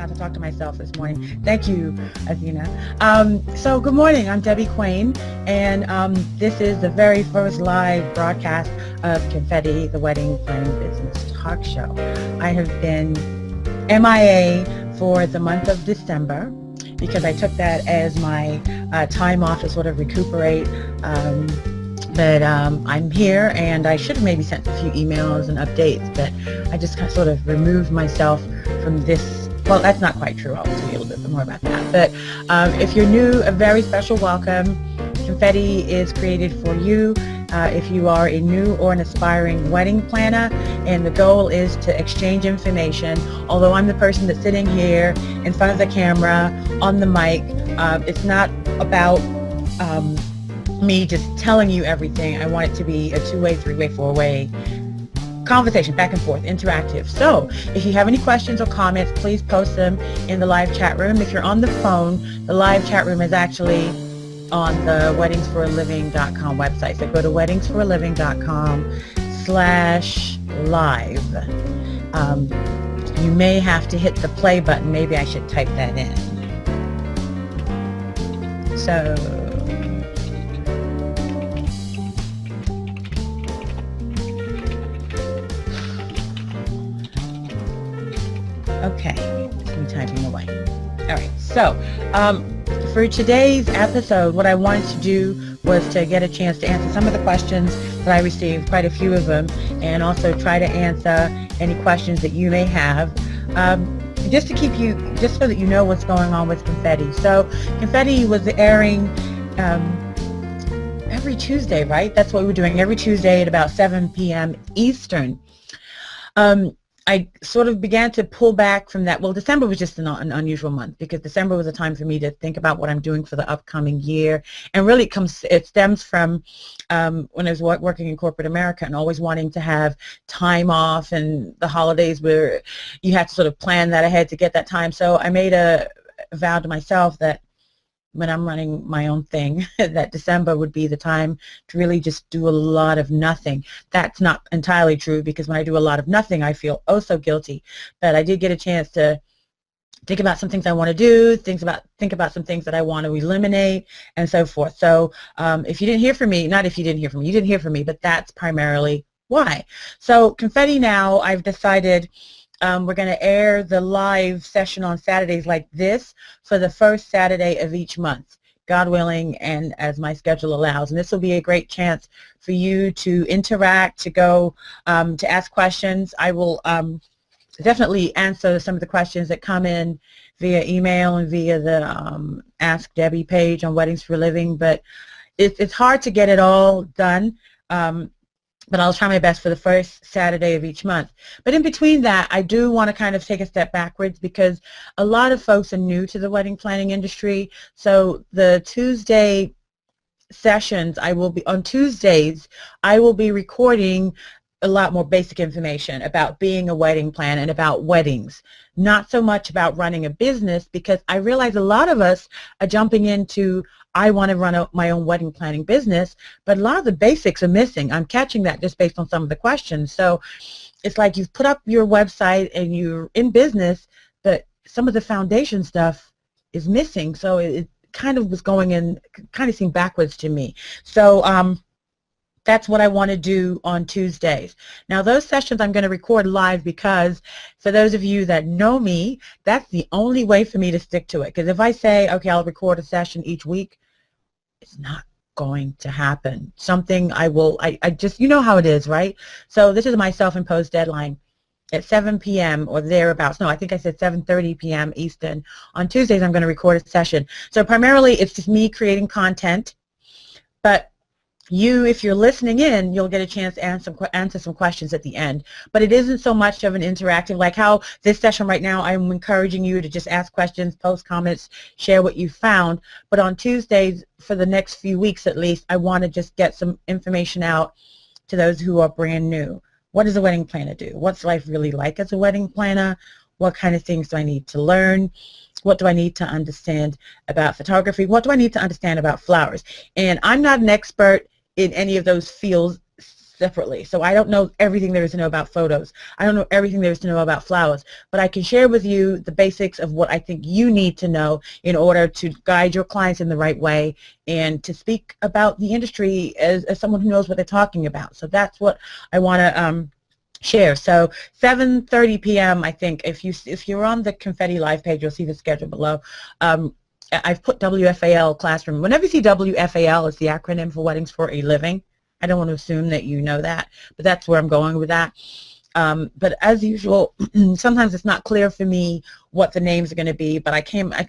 to talk to myself this morning. Thank you, Athena. So good morning. I'm Debbie Quain, and this is the very first live broadcast of Confetti, the Wedding Planning Business Talk Show. I have been MIA for the month of December because I took that as my time off to sort of recuperate. But I'm here, and I should have maybe sent a few emails and updates, but I just kind of sort of removed myself from this. Well, that's not quite true. I'll tell you a little bit more about that. But if you're new, a very special welcome. Confetti is created for you if you are a new or an aspiring wedding planner, and the goal is to exchange information. Although I'm the person that's sitting here in front of the camera, on the mic, it's not about me just telling you everything. I want it to be a two-way, three-way, four-way conversation, back and forth, interactive. So if you have any questions or comments, please post them in the live chat room. If you're on the phone, the live chat room is actually on the weddingsforaliving.com website. So go to weddingsforaliving.com/live. You may have to hit the play button. Maybe I should type that in. So okay, I'm typing away. All right, so for today's episode, what I wanted to do was to get a chance to answer some of the questions that I received, quite a few of them, and also try to answer any questions that you may have, just to keep you, just so that you know what's going on with Confetti. So Confetti was airing every Tuesday, right? That's what we were doing, every Tuesday at about 7 p.m. Eastern. I sort of began to pull back from that. Well, December was just an unusual month because December was a time for me to think about what I'm doing for the upcoming year. And really it stems from when I was working in corporate America and always wanting to have time off, and the holidays where you have to sort of plan that ahead to get that time. So I made a vow to myself that when I'm running my own thing, that December would be the time to really just do a lot of nothing. That's not entirely true, because when I do a lot of nothing, I feel oh so guilty. But I did get a chance to think about some things I want to do, think about some things that I want to eliminate, and so forth. So if you didn't hear from me, not if you didn't hear from me, you didn't hear from me, but that's primarily why. So Confetti now, I've decided we're going to air the live session on Saturdays like this for the first Saturday of each month, God willing, and as my schedule allows. And this will be a great chance for you to interact, to go, to ask questions. I will definitely answer some of the questions that come in via email and via the Ask Debbie page on Weddings for a Living, but it's hard to get it all done. But I'll try my best for the first Saturday of each month. But in between that, I do want to kind of take a step backwards, because a lot of folks are new to the wedding planning industry. So the Tuesday sessions, on Tuesdays, I will be recording a lot more basic information about being a wedding planner and about weddings. Not so much about running a business, because I realize a lot of us are jumping into, I want to run my own wedding planning business, but a lot of the basics are missing. I'm catching that just based on some of the questions. So it's like you've put up your website and you're in business, but some of the foundation stuff is missing. So it kind of was going in, kind of seemed backwards to me. So that's what I want to do on Tuesdays. Now, those sessions I'm going to record live, because for those of you that know me, that's the only way for me to stick to it. Because if I say, okay, I'll record a session each week, it's not going to happen. Something I just, you know how it is, right? So this is my self-imposed deadline at 7 p.m. or thereabouts. No, I think I said 7:30 p.m. Eastern. On Tuesdays, I'm going to record a session. So primarily, it's just me creating content, but you, if you're listening in, you'll get a chance to answer some questions at the end. But it isn't so much of an interactive, like how this session right now, I'm encouraging you to just ask questions, post comments, share what you found. But on Tuesdays, for the next few weeks at least, I want to just get some information out to those who are brand new. What does a wedding planner do? What's life really like as a wedding planner? What kind of things do I need to learn? What do I need to understand about photography? What do I need to understand about flowers? And I'm not an expert in any of those fields separately. So I don't know everything there is to know about photos. I don't know everything there is to know about flowers, but I can share with you the basics of what I think you need to know in order to guide your clients in the right way and to speak about the industry as someone who knows what they're talking about. So that's what I want to share. So 7:30 p.m. I think if you're on the Confetti live page, you'll see the schedule below. I've put WFAL classroom. Whenever you see WFAL, it's the acronym for Weddings for a Living. I don't want to assume that you know that, but that's where I'm going with that. But as usual, sometimes it's not clear for me what the names are going to be, but I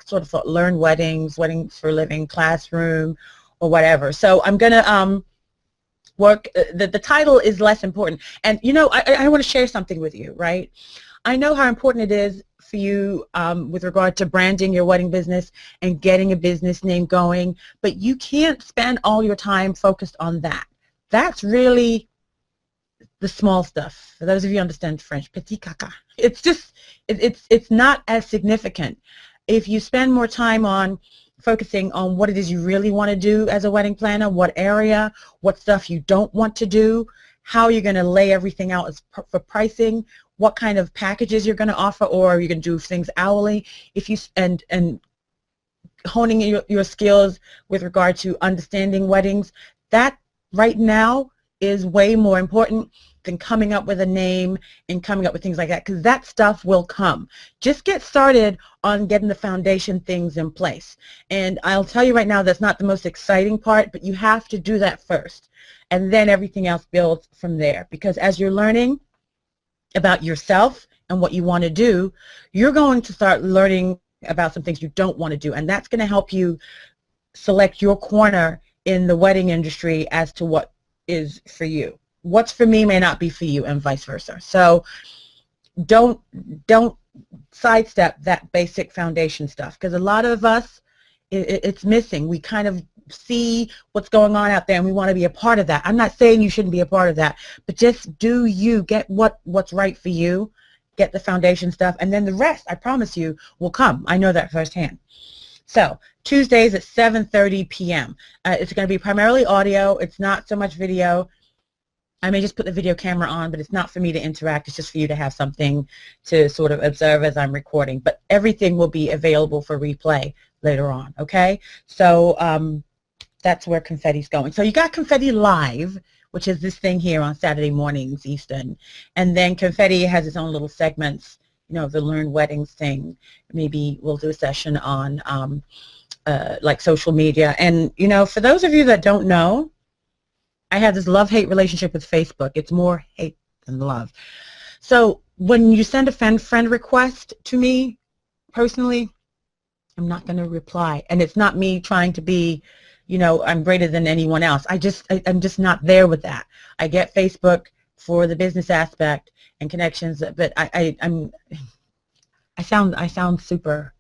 sort of thought Learn Weddings, Weddings for a Living Classroom, or whatever. So I'm going to work, the title is less important. And, you know, I want to share something with you, right? I know how important it is for you with regard to branding your wedding business and getting a business name going, but you can't spend all your time focused on that. That's really the small stuff. For those of you who understand French, petit caca. It's just, it's not as significant. If you spend more time on focusing on what it is you really want to do as a wedding planner, what area, what stuff you don't want to do, how you're going to lay everything out for pricing, what kind of packages you're going to offer, or are you going to do things hourly, if you and honing your skills with regard to understanding weddings, that right now is way more important than coming up with a name and coming up with things like that, because that stuff will come. Just get started on getting the foundation things in place. And I'll tell you right now, that's not the most exciting part, but you have to do that first. And then everything else builds from there. Because as you're learning about yourself and what you want to do, you're going to start learning about some things you don't want to do. And that's going to help you select your corner in the wedding industry as to what is for you. What's for me may not be for you, and vice versa. So don't sidestep that basic foundation stuff, because a lot of us, it's missing. We kind of see what's going on out there and we want to be a part of that. I'm not saying you shouldn't be a part of that, but just do you, get what's right for you, get the foundation stuff, and then the rest, I promise you, will come. I know that firsthand. So Tuesdays at 7:30 p.m. It's going to be primarily audio. It's not so much video. I may just put the video camera on, but it's not for me to interact. It's just for you to have something to sort of observe as I'm recording. But everything will be available for replay later on, okay? So that's where Confetti's going. So you got Confetti Live, which is this thing here on Saturday mornings Eastern. And then Confetti has its own little segments, you know, the Learn Weddings thing. Maybe we'll do a session on like social media. And, you know, for those of you that don't know, I have this love-hate relationship with Facebook. It's more hate than love. So when you send a friend request to me personally, I'm not going to reply. And it's not me trying to be, you know, I'm greater than anyone else. I'm just not there with that. I get Facebook for the business aspect and connections, but I sound super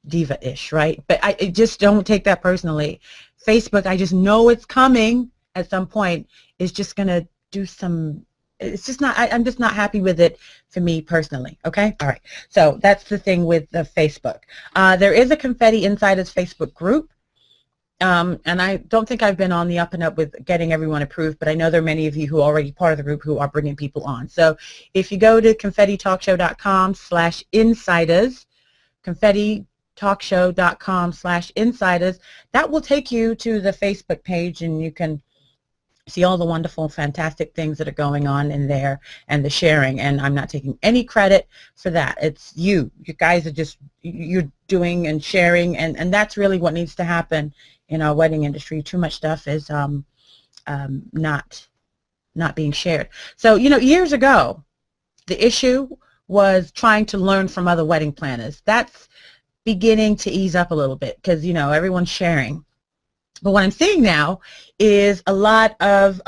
diva-ish, right? But I just don't take that personally. Facebook, I just know it's coming at some point, is just going to do some, it's just not, I'm just not happy with it for me personally, okay? All right, so that's the thing with the Facebook. There is a Confetti Insiders Facebook group, and I don't think I've been on the up and up with getting everyone approved, but I know there are many of you who are already part of the group who are bringing people on. So if you go to confettitalkshow.com/insiders, confettitalkshow.com/insiders, that will take you to the Facebook page, and you can see all the wonderful, fantastic things that are going on in there and the sharing. And I'm not taking any credit for that. It's you. You guys are just, you're doing and sharing, and that's really what needs to happen in our wedding industry. Too much stuff is not being shared. So, you know, years ago, the issue was trying to learn from other wedding planners. That's beginning to ease up a little bit because, you know, everyone's sharing. But what I'm seeing now is a lot of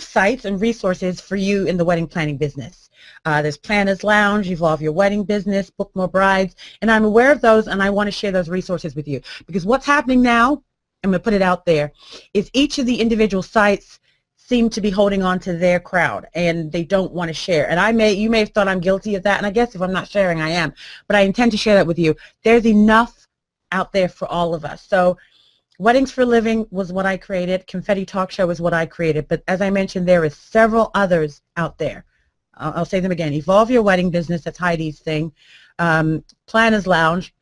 sites and resources for you in the wedding planning business. There's Planners Lounge, Evolve Your Wedding Business, Book More Brides, and I'm aware of those, and I want to share those resources with you. Because what's happening now, I'm going to put it out there, is each of the individual sites seem to be holding on to their crowd, and they don't want to share. And you may have thought I'm guilty of that, and I guess if I'm not sharing, I am. But I intend to share that with you. There's enough out there for all of us. So Weddings for a Living was what I created. Confetti Talk Show is what I created. But as I mentioned, there is several others out there. I'll say them again. Evolve Your Wedding Business, that's Heidi's thing. Planners Lounge,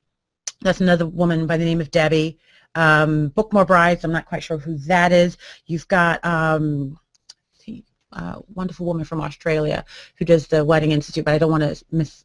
that's another woman by the name of Debbie. Book More Brides, I'm not quite sure who that is. You've got wonderful woman from Australia who does the Wedding Institute, but I don't want to miss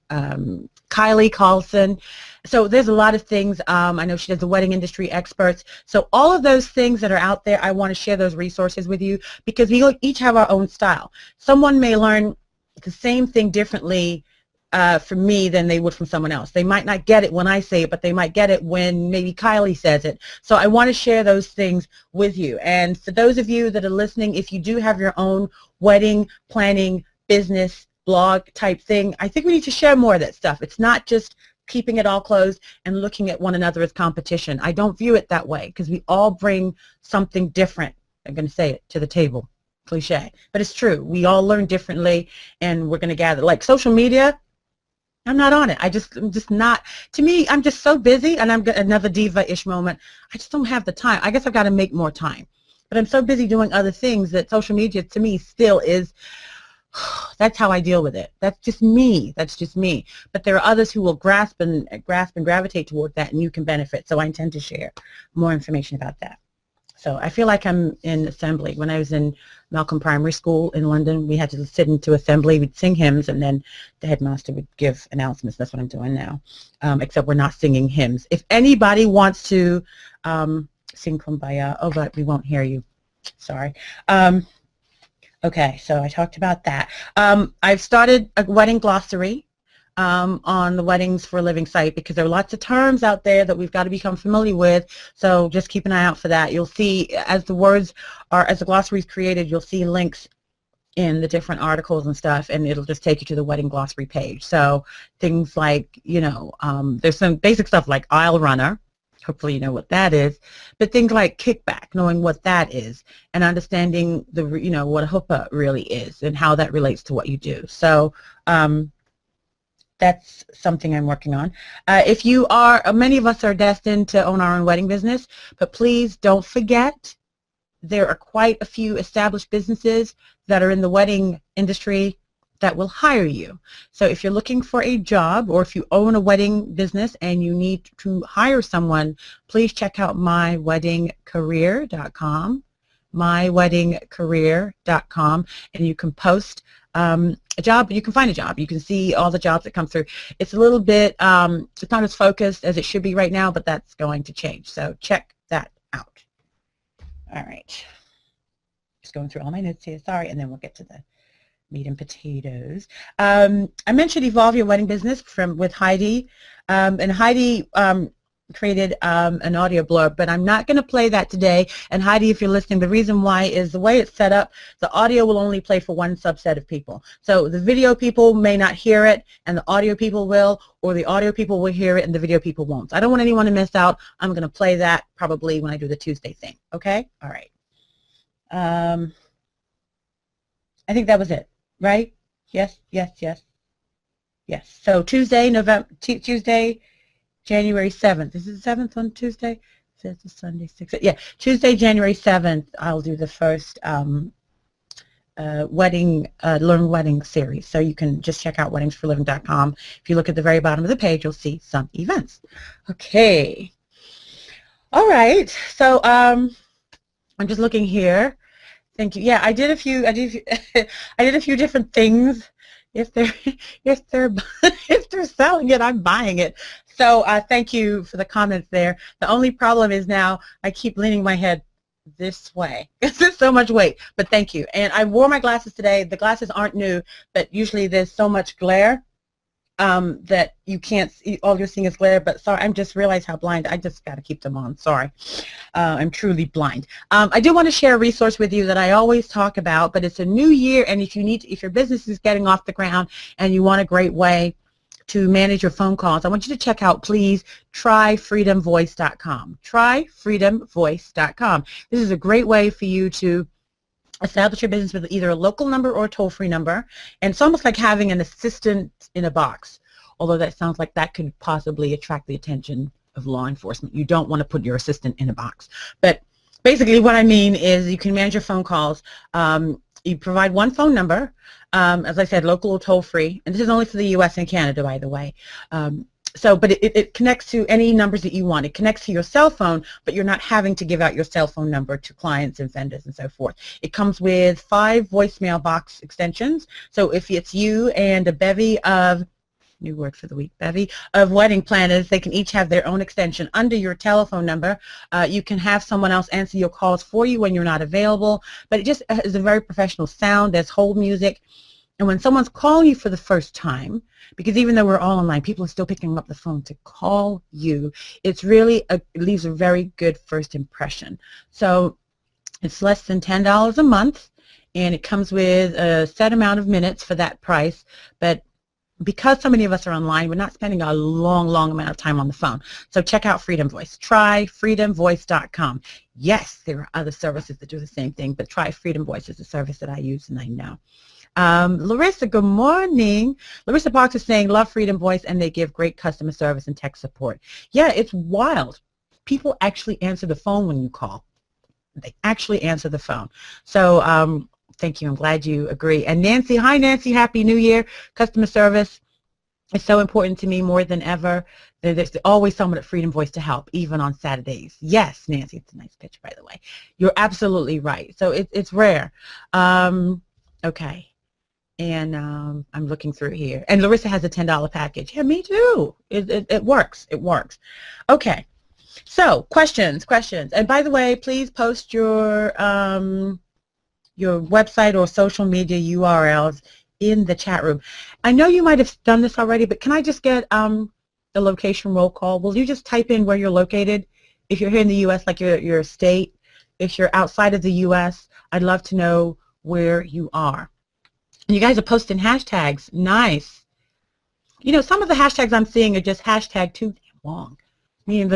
Kylie Carlson. So there's a lot of things. I know she does the Wedding Industry Experts. So all of those things that are out there, I want to share those resources with you because we each have our own style. Someone may learn the same thing differently from me than they would from someone else. They might not get it when I say it, but they might get it when maybe Kylie says it. So I want to share those things with you. And for those of you that are listening, if you do have your own wedding planning business blog type thing, I think we need to share more of that stuff. It's not just keeping it all closed and looking at one another as competition. I don't view it that way because we all bring something different, I'm going to say it, to the table. Cliche. But it's true. We all learn differently and we're going to gather. Like social media, I'm not on it. I'm just not. To me, I'm just so busy, and I'm another diva-ish moment. I just don't have the time. I guess I've got to make more time. But I'm so busy doing other things that social media, to me, still is, that's how I deal with it. That's just me. That's just me. But there are others who will grasp and gravitate toward that, and you can benefit. So I intend to share more information about that. So I feel like I'm in assembly. When I was in Malcolm Primary School in London, we had to sit into assembly. We'd sing hymns, and then the headmaster would give announcements. That's what I'm doing now, except we're not singing hymns. If anybody wants to sing Kumbaya, oh, but we won't hear you. Sorry. Okay, so I talked about that. I've started a wedding glossary on the Weddings for a Living site because there are lots of terms out there that we've got to become familiar with, so just keep an eye out for that. You'll see as the words are, as the glossary is created, you'll see links in the different articles and stuff, and it'll just take you to the wedding glossary page. So things like, you know, there's some basic stuff like aisle runner, hopefully you know what that is, but things like kickback, knowing what that is, and understanding the, you know, what a chuppah really is and how that relates to what you do. So that's something I'm working on. If you are, many of us are destined to own our own wedding business, but please don't forget there are quite a few established businesses that are in the wedding industry that will hire you. So if you're looking for a job, or if you own a wedding business and you need to hire someone, please check out myweddingcareer.com, myweddingcareer.com, and you can post a job, you can find a job. You can see all the jobs that come through. It's a little bit, it's not as focused as it should be right now, but that's going to change. So check that out. All right. Just going through all my notes here. Sorry, and then we'll get to the meat and potatoes. I mentioned Evolve Your Wedding Business with Heidi, and Heidi created an audio blurb, but I'm not going to play that today. And Heidi, if you're listening, the reason why is the way it's set up, the audio will only play for one subset of people. So the video people may not hear it, and the audio people will, or the audio people will hear it and the video people won't. So I don't want anyone to miss out. I'm going to play that probably when I do the Tuesday thing. Okay? All right. I think that was it, right? Yes, yes, yes. Yes. So Tuesday, January 7th. Is it the 7th on Tuesday? It's a Sunday, 6th. Yeah, Tuesday, January 7th, I'll do the first Learn Wedding series. So you can just check out weddingsforliving.com. If you look at the very bottom of the page, you'll see some events. Okay. All right. So I'm just looking here. Thank you. Yeah, I did a few different things. If they're selling it, I'm buying it. So thank you for the comments there. The only problem is now I keep leaning my head this way. There's so much weight, but thank you. And I wore my glasses today. The glasses aren't new, but usually there's so much glare that you can't see, all you're seeing is glare. But sorry, I just realized how blind. I just got to keep them on. Sorry. I'm truly blind. I do want to share a resource with you that I always talk about, but it's a new year, and if your business is getting off the ground and you want a great way to manage your phone calls, I want you to check out, please, tryfreedomvoice.com. Tryfreedomvoice.com. This is a great way for you to establish your business with either a local number or a toll-free number, and it's almost like having an assistant in a box, although that sounds like that could possibly attract the attention of law enforcement. You don't want to put your assistant in a box. But basically what I mean is you can manage your phone calls. You provide one phone number, as I said, local or toll-free, and this is only for the U.S. and Canada, by the way. But it connects to any numbers that you want. It connects to your cell phone, but you're not having to give out your cell phone number to clients and vendors and so forth. It comes with 5 voicemail box extensions. So if it's you and a bevy of, new word for the week, bevy, of wedding planners, they can each have their own extension under your telephone number. You can have someone else answer your calls for you when you're not available, but it just is a very professional sound. There's hold music. And when someone's calling you for the first time, because even though we're all online, people are still picking up the phone to call you, it's really, it leaves a very good first impression. So it's less than $10 a month, and it comes with a set amount of minutes for that price. But because so many of us are online, we're not spending a long amount of time on the phone. So check out Freedom Voice. Try freedomvoice.com. Yes, there are other services that do the same thing, but try Freedom Voice. Is a service that I use and I know. Larissa, good morning. Larissa Parks is saying, love Freedom Voice, and they give great customer service and tech support. Yeah, it's wild. People actually answer the phone when you call. They actually answer the phone. So thank you. I'm glad you agree. And Nancy, hi Nancy, Happy New Year. Customer service is so important to me more than ever. There's always someone at Freedom Voice to help, even on Saturdays. Yes, Nancy, it's a nice picture, by the way. You're absolutely right. So it's rare. Okay. And I'm looking through here. And Larissa has a $10 package. Yeah, me too. It works. It works. Okay. So questions. And by the way, please post your website or social media URLs in the chat room. I know you might have done this already, but can I just get the location roll call? Will you just type in where you're located? If you're here in the U.S., like your state. If you're outside of the U.S., I'd love to know where you are. And you guys are posting hashtags. Nice. You know, some of the hashtags I'm seeing are just hashtag too long. I mean,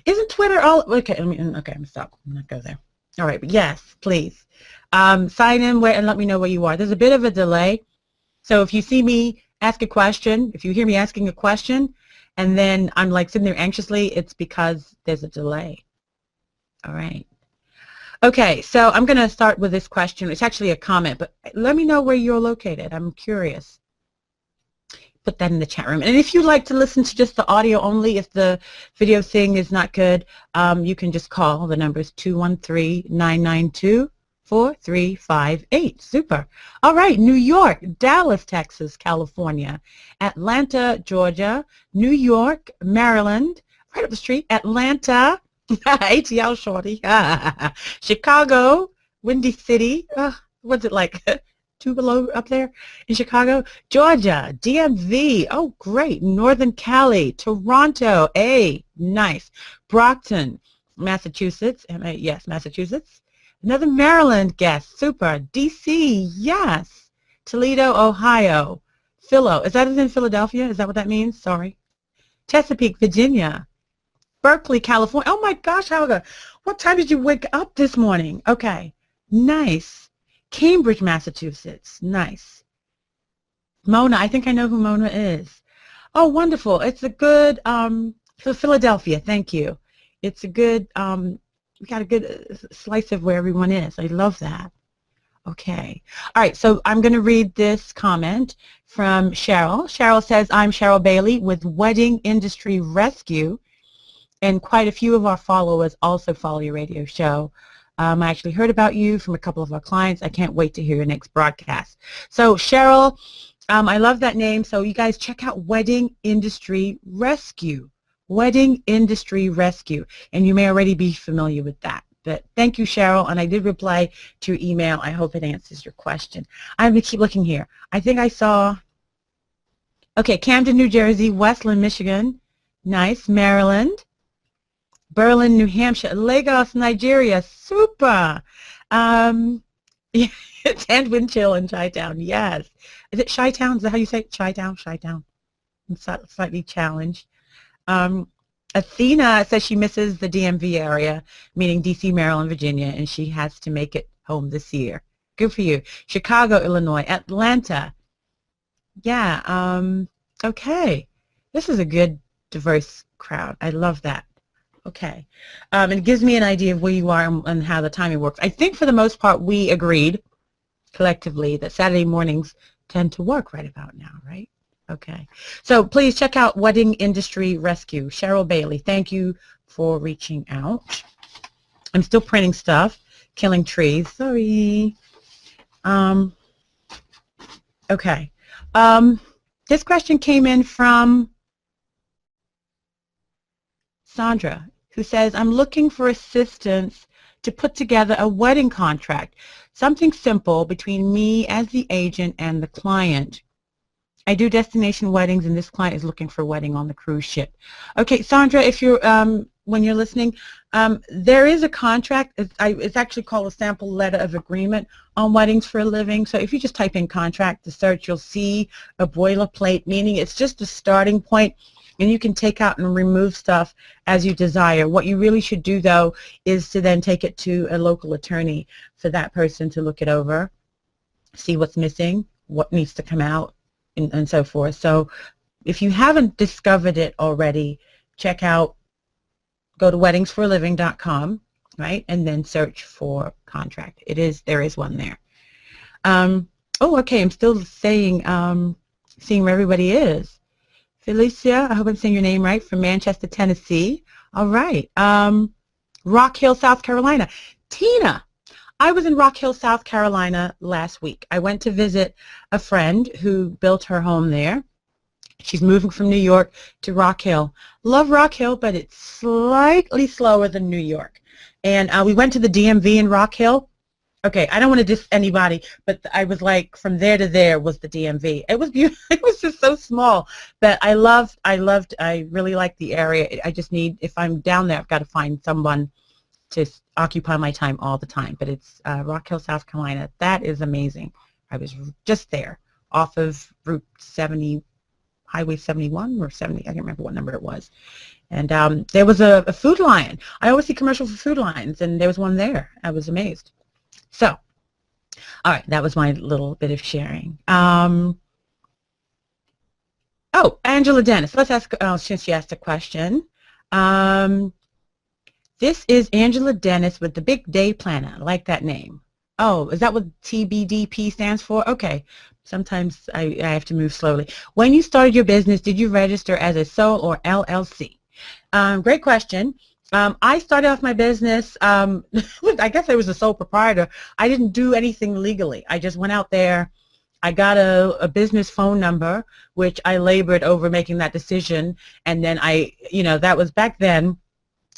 isn't Twitter all, okay, okay, I'm going to stop. I'm not going to go there. All right, but yes, please. Sign in and let me know where you are. There's a bit of a delay. So if you see me ask a question, if you hear me asking a question, and then I'm like sitting there anxiously, it's because there's a delay. All right. Okay, so I'm going to start with this question. It's actually a comment, but let me know where you're located. I'm curious. Put that in the chat room. And if you'd like to listen to just the audio only, if the video thing is not good, you can just call. The number is 213-992-4358. Super. All right, New York, Dallas, Texas, California, Atlanta, Georgia, New York, Maryland, right up the street, Atlanta, ATL shorty, Chicago, Windy City, what's it like, 2 below up there in Chicago, Georgia, DMV, oh great, Northern Cali, Toronto, nice, Brockton, Massachusetts, yes, Massachusetts, another Maryland guest, super, DC, yes, Toledo, Ohio, is that in Philadelphia, is that what that means, sorry, Chesapeake, Virginia, Berkeley, California. Oh my gosh, Helga, what time did you wake up this morning? Okay, nice. Cambridge, Massachusetts, nice. Mona, I think I know who Mona is. Oh, wonderful. It's a good, Philadelphia, thank you. It's a good, we got a good slice of where everyone is. I love that. Okay. All right, so I'm going to read this comment from Cheryl. Cheryl says, I'm Cheryl Bailey with Wedding Industry Rescue. And quite a few of our followers also follow your radio show. I actually heard about you from a couple of our clients. I can't wait to hear your next broadcast. So Cheryl, I love that name. So you guys check out Wedding Industry Rescue. Wedding Industry Rescue. And you may already be familiar with that. But thank you, Cheryl. And I did reply to your email. I hope it answers your question. I'm going to keep looking here. I think I saw, okay, Camden, New Jersey, Westland, Michigan. Nice. Maryland. Berlin, New Hampshire, Lagos, Nigeria, super. It's Handwind Chill in Chi-Town, yes. Is it Chi-Town? Is that how you say it? Chi-Town, Chi-Town. I'm slightly challenged. Athena says she misses the DMV area, meaning DC, Maryland, Virginia, and she has to make it home this year. Good for you. Chicago, Illinois, Atlanta. Yeah, okay. This is a good, diverse crowd. I love that. Okay. It gives me an idea of where you are and how the timing works. I think for the most part we agreed collectively that Saturday mornings tend to work right about now, right? Okay. So please check out Wedding Industry Rescue. Cheryl Bailey, thank you for reaching out. I'm still printing stuff. Killing trees. Sorry. Okay. This question came in from Sandra, who says, I'm looking for assistance to put together a wedding contract, something simple between me as the agent and the client. I do destination weddings, and this client is looking for a wedding on the cruise ship. Okay, Sandra, if you're when you're listening, there is a contract. It's actually called a sample letter of agreement on weddings for a living. So if you just type in contract to search, you'll see a boilerplate, meaning it's just a starting point, and you can take out and remove stuff as you desire. What you really should do, though, is to then take it to a local attorney for that person to look it over, see what's missing, what needs to come out, and so forth. So if you haven't discovered it already, check out, go to weddingsforaliving.com, right, and then search for contract. There is one there. Oh, okay, I'm still saying, seeing where everybody is. Felicia, I hope I'm saying your name right, from Manchester, Tennessee. All right. Rock Hill, South Carolina. Tina, I was in Rock Hill, South Carolina last week. I went to visit a friend who built her home there. She's moving from New York to Rock Hill. Love Rock Hill, but it's slightly slower than New York. And we went to the DMV in Rock Hill. Okay, I don't want to diss anybody, but I was like, from there to there was the DMV. It was beautiful. It was just so small, but I really liked the area. I just need, if I'm down there, I've got to find someone to occupy my time all the time. But it's Rock Hill, South Carolina. That is amazing. I was just there off of Route 70, Highway 71 or 70. I can't remember what number it was. And there was a Food Lion. I always see commercials for Food Lions, and there was one there. I was amazed. So, all right, that was my little bit of sharing. Oh, Angela Dennis. Let's ask, since she asked a question. This is Angela Dennis with the Big Day Planner. I like that name. Oh, is that what TBDP stands for? Okay. Sometimes I have to move slowly. When you started your business, did you register as a sole or LLC? Great question. I started off my business, I guess I was a sole proprietor. I didn't do anything legally. I just went out there. I got a business phone number, which I labored over making that decision. And then that was back then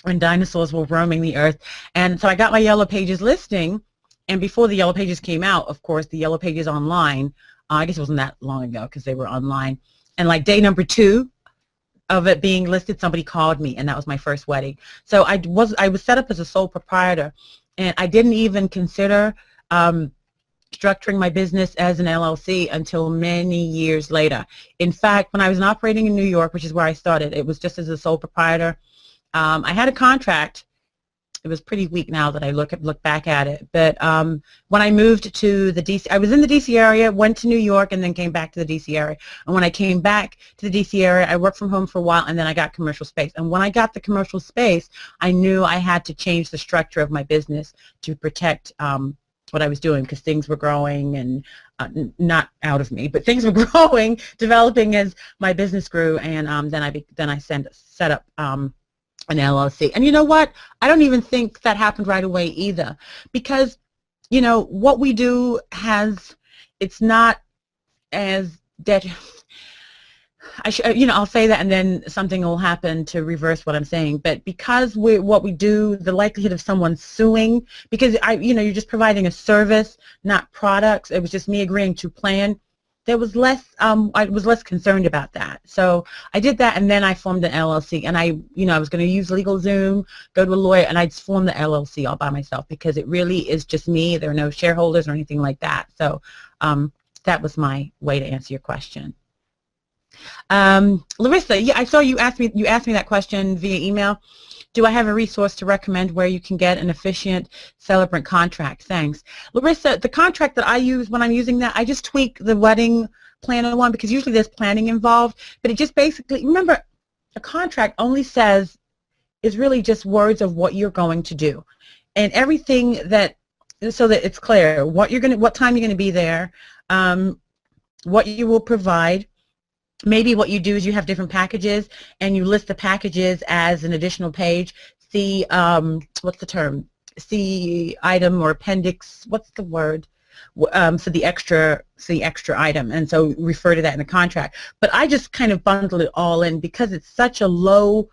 when dinosaurs were roaming the earth. And so I got my Yellow Pages listing. And before the Yellow Pages came out, of course, the Yellow Pages online, I guess it wasn't that long ago because they were online. And like day number 2 of it being listed, somebody called me, and that was my first wedding. So I was set up as a sole proprietor, and I didn't even consider structuring my business as an LLC until many years later. In fact, when I was operating in New York, which is where I started, it was just as a sole proprietor. I had a contract. It was pretty weak now that I look back at it. But when I moved to the DC, I was in the DC area, went to New York, and then came back to the DC area. And when I came back to the DC area, I worked from home for a while, and then I got commercial space. And when I got the commercial space, I knew I had to change the structure of my business to protect what I was doing, because things were growing, and not out of me, but things were growing, developing as my business grew. And then I set up an LLC. And you know what? I don't even think that happened right away either, because, what we do it's not as I'll say that and then something will happen to reverse what I'm saying. But because what we do, the likelihood of someone suing, because you're just providing a service, not products. It was just me agreeing to plan. There was less, I was less concerned about that. So I did that, and then I formed an LLC, and I was going to use LegalZoom, go to a lawyer, and I just formed the LLC all by myself, because it really is just me. There are no shareholders or anything like that. So that was my way to answer your question. Larissa, yeah, I saw you asked me that question via email. Do I have a resource to recommend where you can get an officiant celebrant contract? Thanks. Larissa, the contract that I use when I'm using that, I just tweak the wedding planner one, because usually there's planning involved, but it just basically, remember, a contract only says, is really just words of what you're going to do, and everything that, so that it's clear what you're going to, what time you're going to be there, what you will provide. Maybe what you do is you have different packages and you list the packages as an additional page. See, what's the term? See item or appendix. What's the word? So the extra item, and so refer to that in the contract. But I just kind of bundle it all in because it's such a low.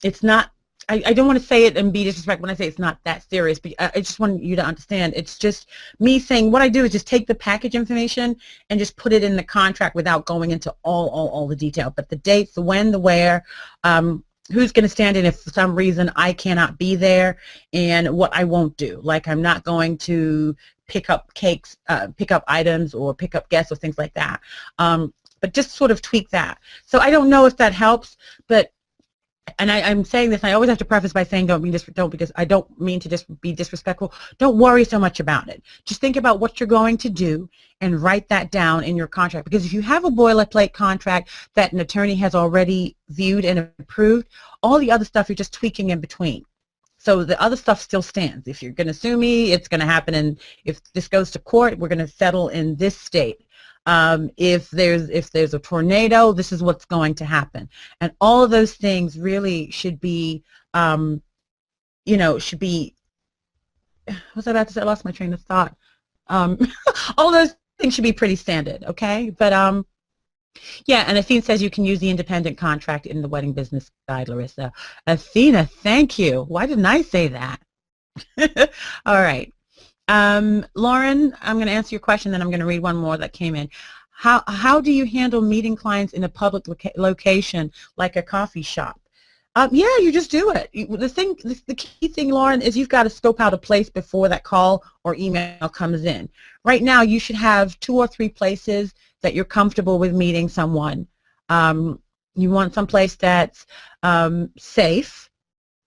It's not. I don't want to say it and be disrespectful when I say it's not that serious, but I just want you to understand. It's just me saying what I do is just take the package information and just put it in the contract without going into all the detail. But the dates, the when, the where, who's going to stand in if for some reason I cannot be there, and what I won't do. Like I'm not going to pick up cakes, pick up items, or pick up guests or things like that. But just sort of tweak that. So I don't know if that helps, but. And I'm saying this, I always have to preface by saying because I don't mean to just be disrespectful. Don't worry so much about it. Just think about what you're going to do and write that down in your contract. Because if you have a boilerplate contract that an attorney has already viewed and approved, all the other stuff you're just tweaking in between. So the other stuff still stands. If you're going to sue me, it's going to happen, and if this goes to court, we're going to settle in this state. If there's a tornado, this is what's going to happen, and all of those things really should be, should be. What was I about to say? I lost my train of thought. All those things should be pretty standard, okay? But yeah, and Athena says you can use the independent contract in the wedding business guide, Larissa. Athena, thank you. Why didn't I say that? All right. Lauren, I'm going to answer your question, then I'm going to read one more that came in. How do you handle meeting clients in a public location like a coffee shop? Yeah, you just do it. The key thing, Lauren, is you've got to scope out a place before that call or email comes in. Right now, you should have 2 or 3 places that you're comfortable with meeting someone. You want some place that's safe.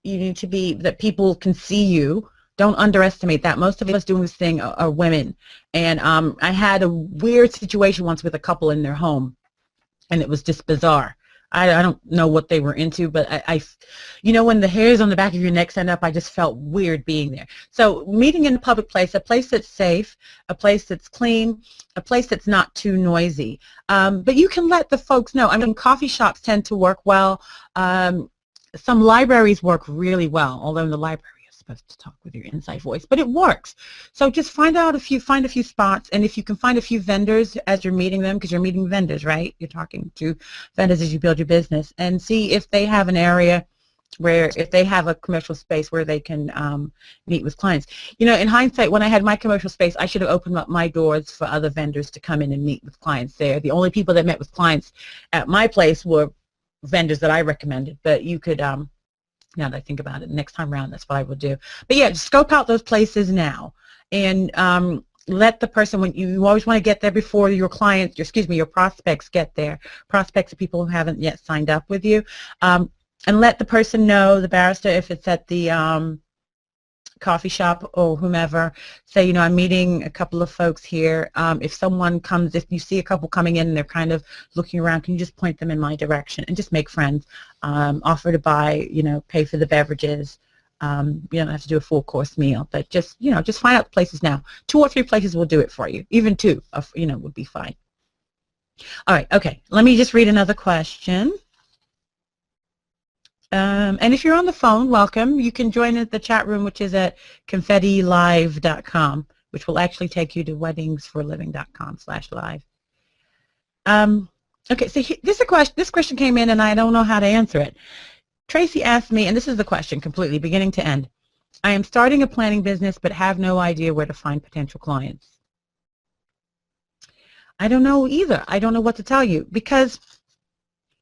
You need to be that people can see you. Don't underestimate that. Most of us doing this thing are women. And I had a weird situation once with a couple in their home, and it was just bizarre. I don't know what they were into, but you know, when the hairs on the back of your neck stand up, I just felt weird being there. So meeting in a public place, a place that's safe, a place that's clean, a place that's not too noisy. But you can let the folks know. I mean, coffee shops tend to work well. Some libraries work really well, although in the library supposed to talk with your inside voice, but it works. So just find a few spots, and if you can find a few vendors as you're meeting them, because you're meeting vendors, right? You're talking to vendors as you build your business, and see if they have an area where, if they have a commercial space where they can meet with clients. You know, in hindsight, when I had my commercial space, I should have opened up my doors for other vendors to come in and meet with clients there. The only people that met with clients at my place were vendors that I recommended, but you could now that I think about it, next time around, that's what I would do. But yeah, just scope out those places now, and let the person, when you always want to get there before your clients, your prospects get there. Prospects are people who haven't yet signed up with you, and let the person know, the barrister, if it's at the coffee shop or whomever, say, you know, I'm meeting a couple of folks here. If someone comes, if you see a couple coming in and they're kind of looking around, can you just point them in my direction and just make friends? Offer to buy, you know, pay for the beverages. You don't have to do a full course meal, but just, you know, just find out the places now. 2 or 3 places will do it for you. Even 2, you know, would be fine. All right, okay. Let me just read another question. And if you're on the phone, welcome. You can join the chat room, which is at confettilive.com, which will actually take you to weddingsforliving.com/live. Okay, so this question came in, and I don't know how to answer it. Tracy asked me, and this is the question completely, beginning to end. I am starting a planning business, but have no idea where to find potential clients. I don't know either. I don't know what to tell you, because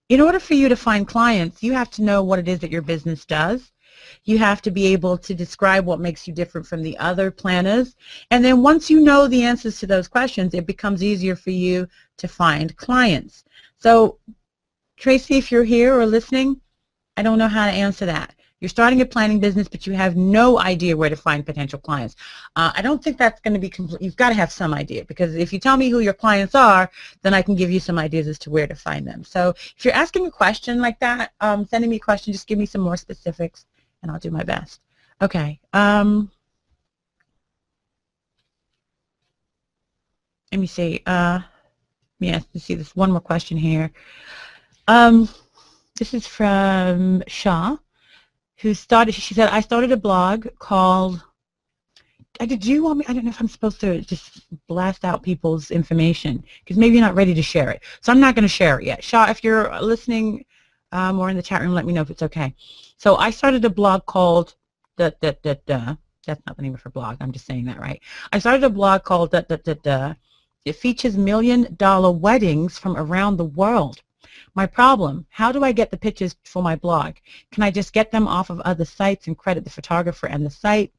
in order for you to find clients, you have to know what it is that your business does. You have to be able to describe what makes you different from the other planners. And then once you know the answers to those questions, it becomes easier for you to find clients. So, Tracy, if you're here or listening, I don't know how to answer that. You're starting a planning business, but you have no idea where to find potential clients. I don't think that's going to be complete. You've got to have some idea, because if you tell me who your clients are, then I can give you some ideas as to where to find them. So if you're asking a question like that, sending me a question, just give me some more specifics, and I'll do my best. Okay. Let me see. Yes, let's see. There's one more question here. This is from Shaw, who started. She said, "I started a blog called." Did you want me? I don't know if I'm supposed to just blast out people's information, because maybe you're not ready to share it. So I'm not going to share it yet. Shaw, if you're listening or in the chat room, let me know if it's okay. So I started a blog called That's not the name of her blog. I'm just saying that right. I started a blog called It features $1 million weddings from around the world. My problem, how do I get the pictures for my blog? Can I just get them off of other sites and credit the photographer and the site?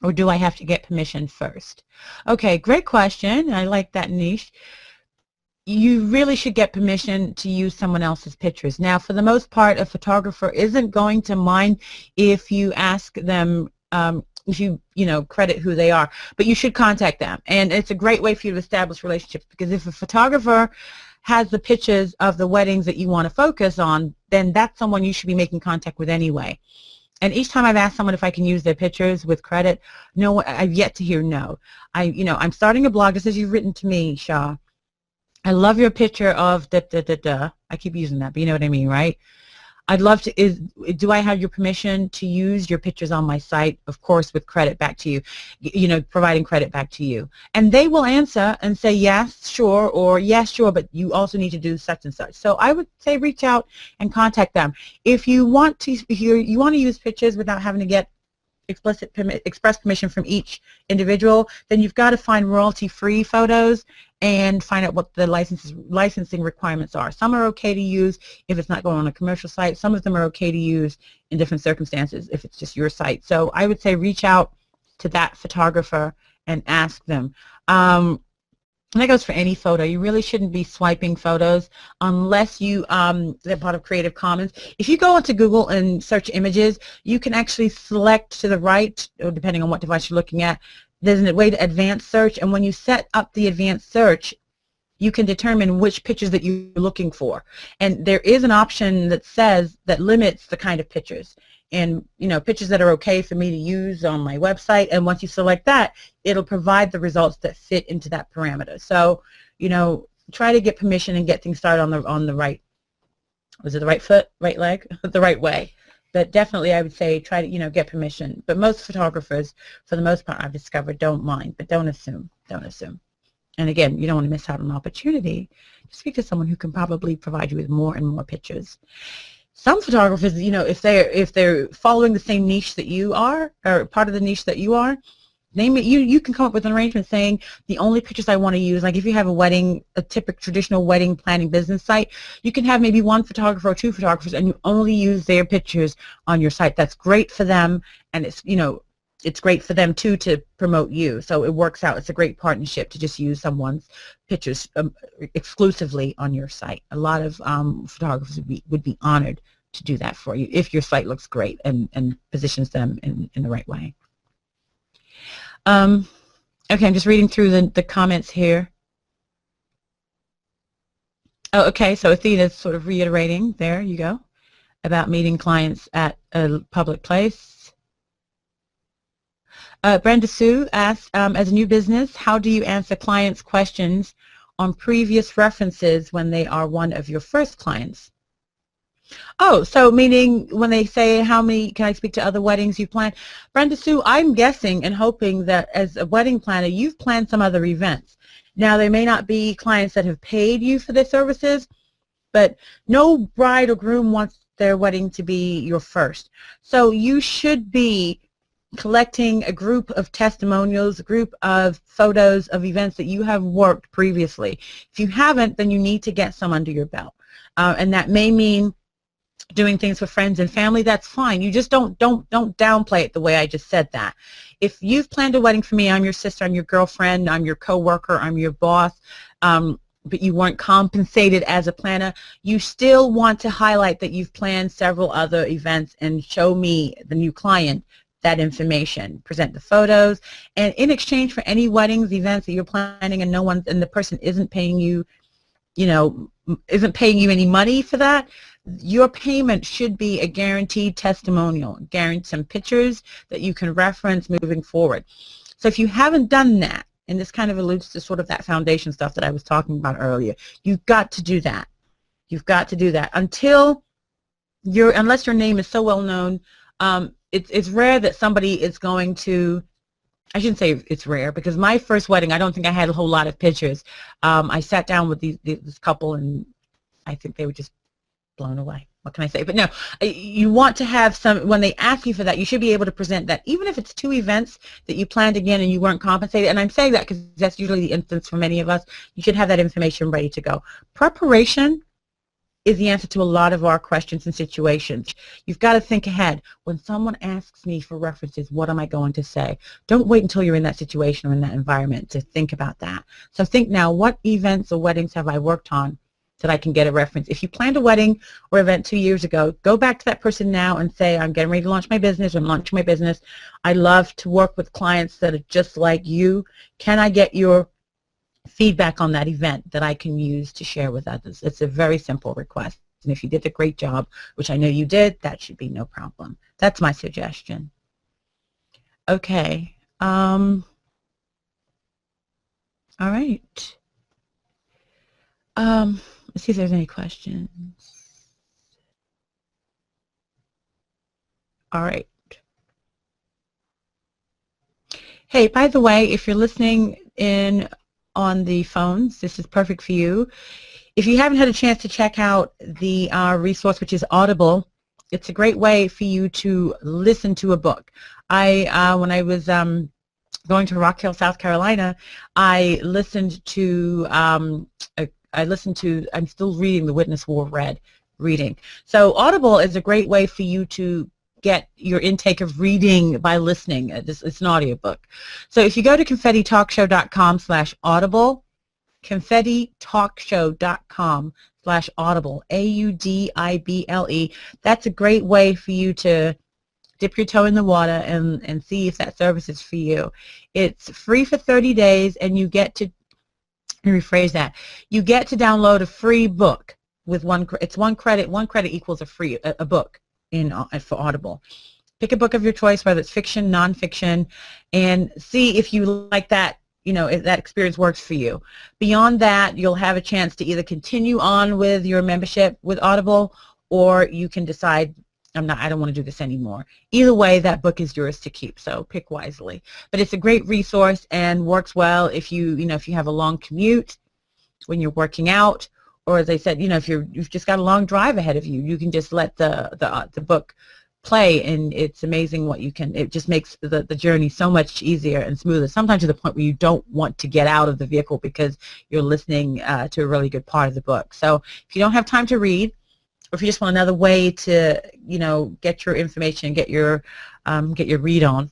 Or do I have to get permission first? Okay, great question. I like that niche. You really should get permission to use someone else's pictures. Now, for the most part, a photographer isn't going to mind if you ask them, if you credit who they are, but you should contact them. And it's a great way for you to establish relationships, because if a photographer has the pictures of the weddings that you want to focus on, then that's someone you should be making contact with anyway. And each time I've asked someone if I can use their pictures with credit, no, I've yet to hear no. I'm starting a blog, just as you've written to me, Shaw. I love your picture of I keep using that, but you know what I mean, right? I'd love to, do I have your permission to use your pictures on my site? Of course, with credit back to you, providing credit back to you. And they will answer and say, yes, sure, or yes, sure, but you also need to do such and such. So I would say reach out and contact them. If you want to, use pictures without having to get express permission from each individual, then you've got to find royalty-free photos and find out what the licensing requirements are. Some are okay to use if it's not going on a commercial site. Some of them are okay to use in different circumstances if it's just your site. So I would say reach out to that photographer and ask them. And that goes for any photo. You really shouldn't be swiping photos unless they're part of Creative Commons. If you go onto Google and search images, you can actually select to the right, or depending on what device you're looking at, there's a way to advanced search, and when you set up the advanced search, you can determine which pictures that you're looking for. And there is an option that limits the kind of pictures. And pictures that are okay for me to use on my website, and once you select that, it'll provide the results that fit into that parameter. So, try to get permission and get things started on the right, was it the right foot, right leg, the right way. But definitely I would say try to, get permission. But most photographers, for the most part, I've discovered, don't mind, but don't assume, And again, you don't want to miss out on an opportunity to speak to someone who can probably provide you with more and more pictures. Some photographers, if they're following the same niche that you are, or part of the niche that you are, you can come up with an arrangement saying the only pictures I want to use, like if you have a typical traditional wedding planning business site, you can have maybe one photographer or two photographers, and you only use their pictures on your site. That's great for them, and it's great for them too to promote you. So it works out. It's a great partnership to just use someone's pictures exclusively on your site. A lot of photographers would be honored to do that for you if your site looks great and positions them in the right way. Okay, I'm just reading through the comments here. Oh, okay, so Athena's sort of reiterating, there you go, about meeting clients at a public place. Brenda Sue asks, as a new business, how do you answer clients' questions on previous references when they are one of your first clients? Oh, so meaning when they say, how many, can I speak to other weddings you planned? Brenda Sue, I'm guessing and hoping that as a wedding planner, you've planned some other events. Now, they may not be clients that have paid you for their services, but no bride or groom wants their wedding to be your first. So you should be collecting a group of testimonials, a group of photos of events that you have worked previously. If you haven't, then you need to get some under your belt. And that may mean doing things for friends and family. That's fine. You just don't downplay it the way I just said that. If you've planned a wedding for me, I'm your sister, I'm your girlfriend, I'm your coworker, I'm your boss. but you weren't compensated as a planner, you still want to highlight that you've planned several other events and show me, the new client, that information. Present the photos, and in exchange for any weddings, events that you're planning and the person isn't paying you, isn't paying you any money for that, your payment should be a guaranteed testimonial, guarantee some pictures that you can reference moving forward. So if you haven't done that, and this kind of alludes to sort of that foundation stuff that I was talking about earlier, you've got to do that. You've got to do that unless your name is so well known. It's rare that somebody is going to, I shouldn't say it's rare, because my first wedding, I don't think I had a whole lot of pictures. I sat down with this couple, and I think they were just blown away. What can I say? But no, you want to have some, when they ask you for that, you should be able to present that, even if it's 2 events that you planned again and you weren't compensated. And I'm saying that because that's usually the instance for many of us. You should have that information ready to go. Preparation is the answer to a lot of our questions and situations. You've got to think ahead. When someone asks me for references, what am I going to say? Don't wait until you're in that situation or in that environment to think about that. So think now, what events or weddings have I worked on that I can get a reference? If you planned a wedding or event 2 years ago, go back to that person now and say, I'm getting ready to launch my business, I'm launching my business. I love to work with clients that are just like you. Can I get your feedback on that event that I can use to share with others? It's a very simple request. And if you did a great job, which I know you did, that should be no problem. That's my suggestion. Okay. All right. Let's see if there's any questions. All right. Hey, by the way, if you're listening in on the phones, this is perfect for you. If you haven't had a chance to check out the resource, which is Audible, it's a great way for you to listen to a book. When I was going to Rock Hill, South Carolina, I listened to, I'm still reading The Witness Wore Red reading. So Audible is a great way for you to get your intake of reading by listening. It's an audiobook. So if you go to confettitalkshow.com/audible, confettitalkshow.com/audible, AUDIBLE, that's a great way for you to dip your toe in the water and see if that service is for you. It's free for 30 days, and you get to, let me rephrase that, you get to download a free book with it's one credit. One credit equals a book for Audible. Pick a book of your choice, whether it's fiction, nonfiction, and see if you like that, if that experience works for you. Beyond that, you'll have a chance to either continue on with your membership with Audible, or you can decide, I don't want to do this anymore. Either way, that book is yours to keep, so pick wisely. But it's a great resource and works well if you have a long commute, when you're working out, or as I said, if you've just got a long drive ahead of you, you can just let the book play, and it's amazing what you can. It just makes the journey so much easier and smoother, sometimes to the point where you don't want to get out of the vehicle because you're listening to a really good part of the book. So if you don't have time to read, or if you just want another way to, get your information, get your read on,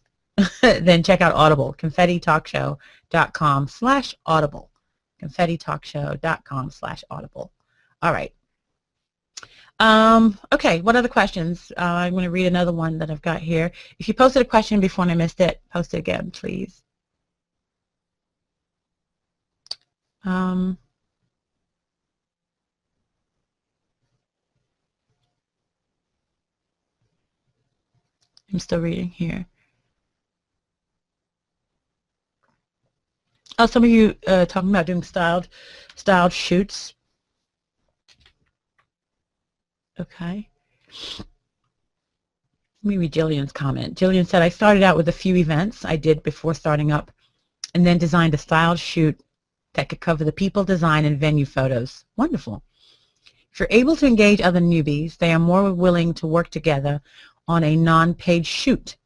then check out Audible, confettitalkshow.com/audible, confettitalkshow.com/audible. All right. Okay, what other questions? I'm going to read another one that I've got here. If you posted a question before and I missed it, post it again, please. I'm still reading here. Oh, some of you talking about doing styled shoots. Okay. Let me read Jillian's comment. Jillian said, I started out with a few events I did before starting up, and then designed a styled shoot that could cover the people, design, and venue photos. Wonderful. If you're able to engage other newbies, they are more willing to work together on a non-paid shoot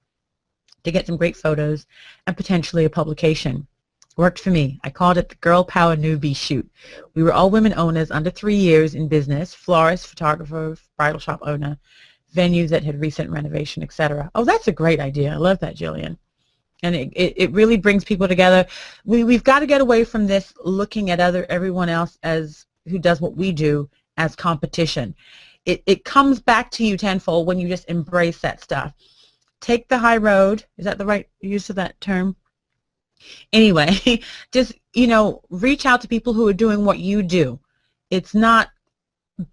to get some great photos and potentially a publication. Worked for me. I called it the Girl Power Newbie Shoot. We were all women owners under 3 years in business, florist, photographer, bridal shop owner, venues that had recent renovation, etc. Oh, that's a great idea. I love that, Jillian. And it really brings people together. We've got to get away from this looking at everyone else as who does what we do as competition. It comes back to you tenfold when you just embrace that stuff. Take the high road. Is that the right use of that term? Anyway, just, you know, reach out to people who are doing what you do. It's not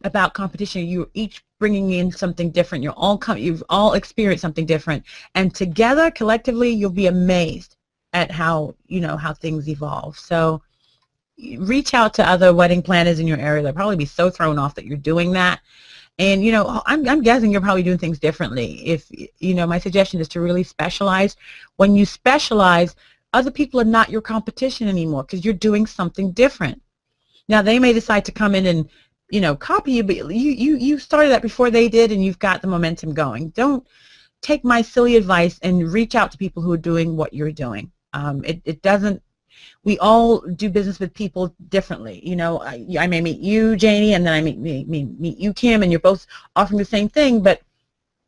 about competition. You're each bringing in something different. You've all experienced something different, and together, collectively, you'll be amazed at how, you know, how things evolve. So reach out to other wedding planners in your area. They'll probably be so thrown off that you're doing that. And, you know, I'm guessing you're probably doing things differently. If, you know, my suggestion is to really specialize. When you specialize, other people are not your competition anymore because you're doing something different. Now, they may decide to come in and, you know, copy you, but you started that before they did, and you've got the momentum going. Don't take my silly advice and reach out to people who are doing what you're doing. It doesn't. We all do business with people differently. You know, I may meet you, Janie, and then I meet you, Kim, and you're both offering the same thing, but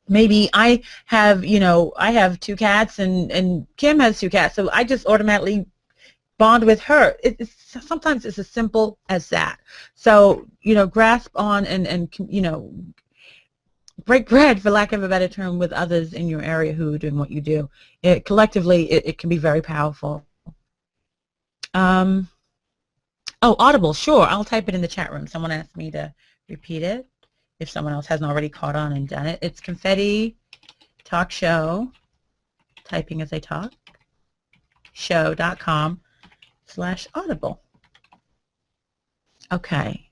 maybe I have, you know, I have 2 cats and Kim has 2 cats, so I just automatically bond with her. Sometimes it's as simple as that. So, you know, grasp on and you know, break bread, for lack of a better term, with others in your area who are doing what you do. Collectively, it can be very powerful. Oh, Audible, sure. I'll type it in the chat room. Someone asked me to repeat it if someone else hasn't already caught on and done it. It's Confetti Talk Show, typing as I talk, show.com/audible. Okay.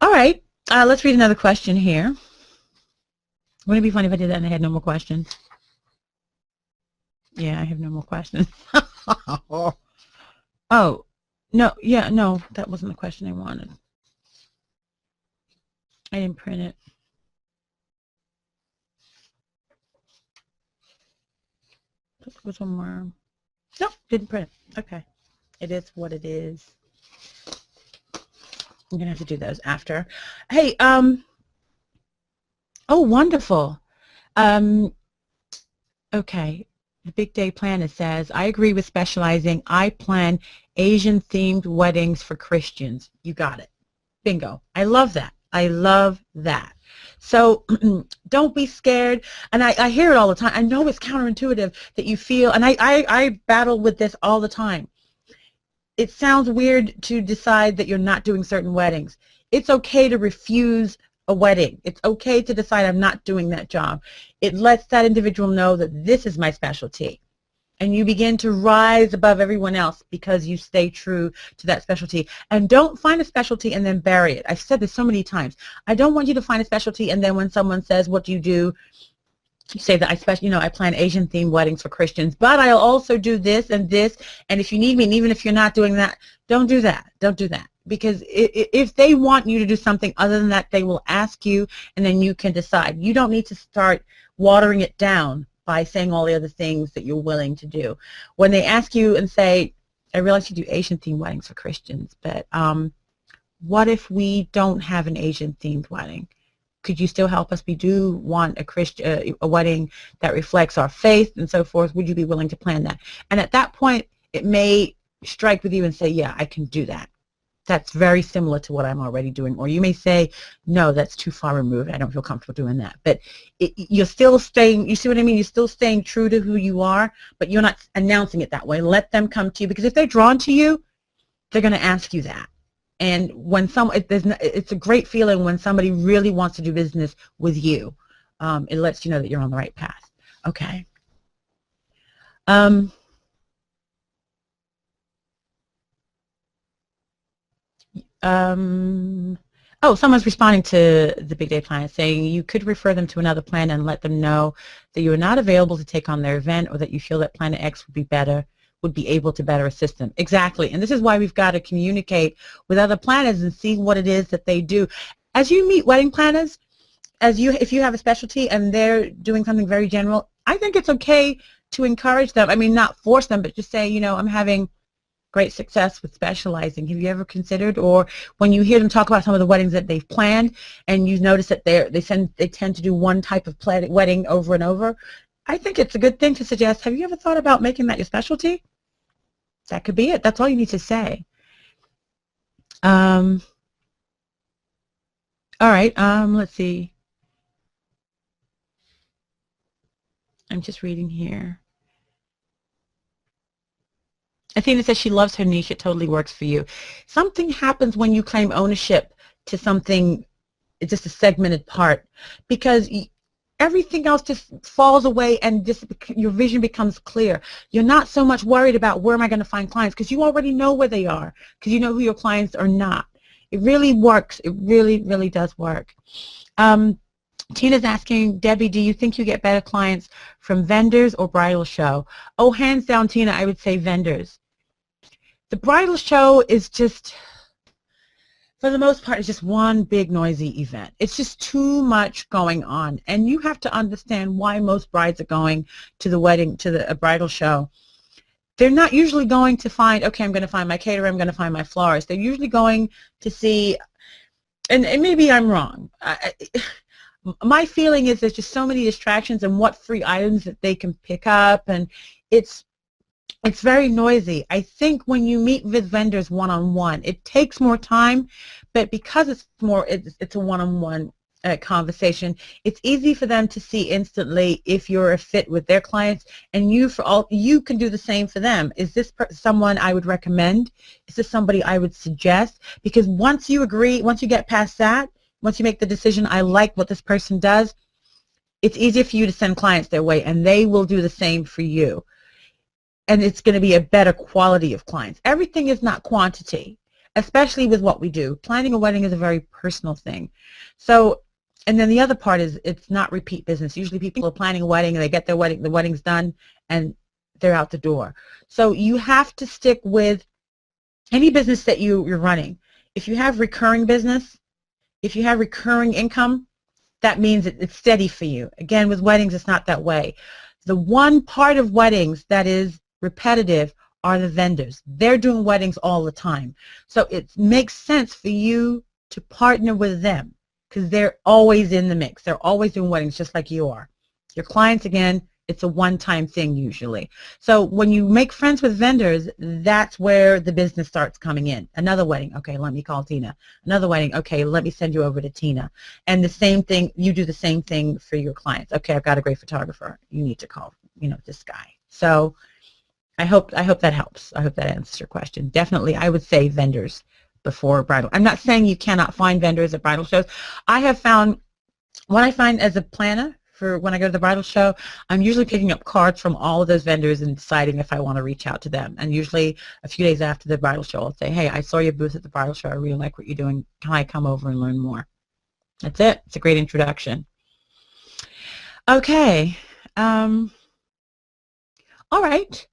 All right. Let's read another question here. Wouldn't it be funny if I did that and I had no more questions? Yeah, I have no more questions. Oh, no, yeah, no, that wasn't the question I wanted. I didn't print it. There was one more. Nope, didn't print it. Okay. It is what it is. I'm going to have to do those after. Hey, oh, wonderful. Okay. The Big Day Planner says, I agree with specializing. I plan Asian-themed weddings for Christians. You got it. Bingo. I love that. I love that. So don't be scared. And I hear it all the time. I know it's counterintuitive that you feel, and I battle with this all the time. It sounds weird to decide that you're not doing certain weddings. It's okay to refuse a wedding. It's okay to decide I'm not doing that job. It lets that individual know that this is my specialty. And you begin to rise above everyone else because you stay true to that specialty. And don't find a specialty and then bury it. I've said this so many times. I don't want you to find a specialty and then when someone says, what do? You say that I plan Asian themed weddings for Christians, but I'll also do this, and if you need me, and even if you're not doing that, don't do that. Don't do that. Because if they want you to do something other than that, they will ask you, and then you can decide. You don't need to start watering it down by saying all the other things that you're willing to do. When they ask you and say, I realize you do Asian-themed weddings for Christians, but what if we don't have an Asian-themed wedding? Could you still help us? We do want a wedding that reflects our faith and so forth. Would you be willing to plan that? And at that point, it may strike with you and say, yeah, I can do that. That's very similar to what I'm already doing. Or you may say, no, that's too far removed. I don't feel comfortable doing that. But you're still staying, you see what I mean? You're still staying true to who you are, but you're not announcing it that way. Let them come to you, because if they're drawn to you, they're going to ask you that. And when it's a great feeling when somebody really wants to do business with you. It lets you know that you're on the right path. Okay. Oh, someone's responding to the Big Day Planner saying you could refer them to another planner and let them know that you are not available to take on their event, or that you feel that Planner X would be able to better assist them. Exactly. And this is why we've got to communicate with other planners and see what it is that they do. As you meet wedding planners, if you have a specialty and they're doing something very general, I think it's okay to encourage them. I mean, not force them, but just say, you know, I'm having great success with specializing. Have you ever considered? Or when you hear them talk about some of the weddings that they've planned and you notice that they tend to do one type of wedding over and over, I think it's a good thing to suggest, have you ever thought about making that your specialty? That could be it. That's all you need to say. All right, let's see. I'm just reading here. Athena says she loves her niche. It totally works for you. Something happens when you claim ownership to something, it's just a segmented part, because everything else just falls away and just your vision becomes clear. You're not so much worried about where am I going to find clients, because you already know where they are, because you know who your clients are not. It really works. It really, really does work. Tina's asking, Debbie, do you think you get better clients from vendors or bridal show? Oh, hands down, Tina, I would say vendors. The bridal show is just, for the most part, it's just one big noisy event. It's just too much going on, and you have to understand why most brides are going to the wedding, to the bridal show. They're not usually going to find, okay, I'm going to find my caterer, I'm going to find my florist. They're usually going to see, and maybe I'm wrong. My feeling is there's just so many distractions and what free items that they can pick up, and it's very noisy. I think when you meet with vendors one-on-one, it takes more time, but because it's a one-on-one conversation, it's easy for them to see instantly if you're a fit with their clients, and you can do the same for them. Is this someone I would recommend? Is this somebody I would suggest? Because once you agree, once you get past that, once you make the decision, I like what this person does, it's easier for you to send clients their way, and they will do the same for you. And it's going to be a better quality of clients. Everything is not quantity, especially with what we do. Planning a wedding is a very personal thing. So, and then the other part is it's not repeat business. Usually people are planning a wedding and they get their wedding, the wedding's done, and they're out the door. So you have to stick with any business that you're running. If you have recurring business, if you have recurring income, that means it's steady for you. Again, with weddings, it's not that way. The one part of weddings that is repetitive are the vendors. They're doing weddings all the time. So it makes sense for you to partner with them because they're always in the mix. They're always doing weddings just like you are. Your clients, again, it's a one-time thing usually. So when you make friends with vendors, that's where the business starts coming in. Another wedding, okay, let me call Tina. Another wedding, okay, let me send you over to Tina. And the same thing, you do the same thing for your clients. Okay, I've got a great photographer. You need to call, this guy. So I hope that helps. I hope that answers your question. Definitely, I would say vendors before bridal. I'm not saying you cannot find vendors at bridal shows. I have found, what I find as a planner for when I go to the bridal show, I'm usually picking up cards from all of those vendors and deciding if I want to reach out to them. And usually a few days after the bridal show, I'll say, hey, I saw your booth at the bridal show. I really like what you're doing. Can I come over and learn more? That's it. It's a great introduction. Okay. All right.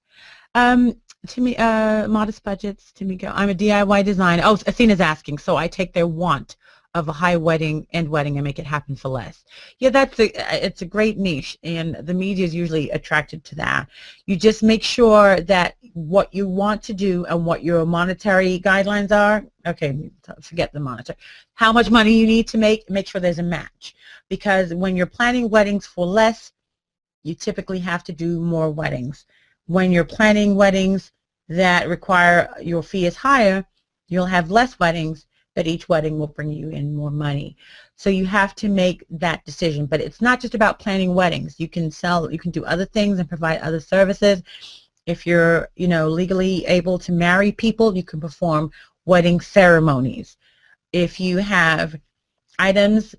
To me, modest budgets, to me go. I'm a DIY designer. Oh, Athena's asking. So I take their want of a high wedding and make it happen for less. Yeah, it's a great niche, and the media is usually attracted to that. You just make sure that what you want to do and what your monetary guidelines are. Okay, forget the monetary. How much money you need to make sure there's a match. Because when you're planning weddings for less, you typically have to do more weddings. When you're planning weddings that require your fee is higher, you'll have less weddings, but each wedding will bring you in more money. So you have to make that decision. But it's not just about planning weddings. You can do other things and provide other services. If you're, legally able to marry people, you can perform wedding ceremonies. If you have items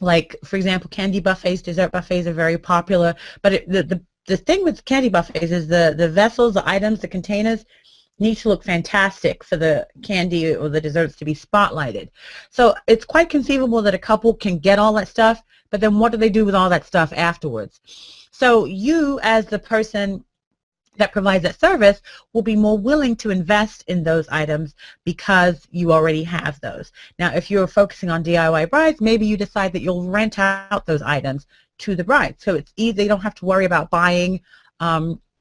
like, for example, candy buffets, dessert buffets are very popular. But the thing with candy buffets is the vessels, the items, the containers need to look fantastic for the candy or the desserts to be spotlighted. So it's quite conceivable that a couple can get all that stuff, but then what do they do with all that stuff afterwards? So you, as the person that provides that service, will be more willing to invest in those items because you already have those. Now, if you're focusing on DIY brides, maybe you decide that you'll rent out those items to the bride. So it's easy. They don't have to worry about buying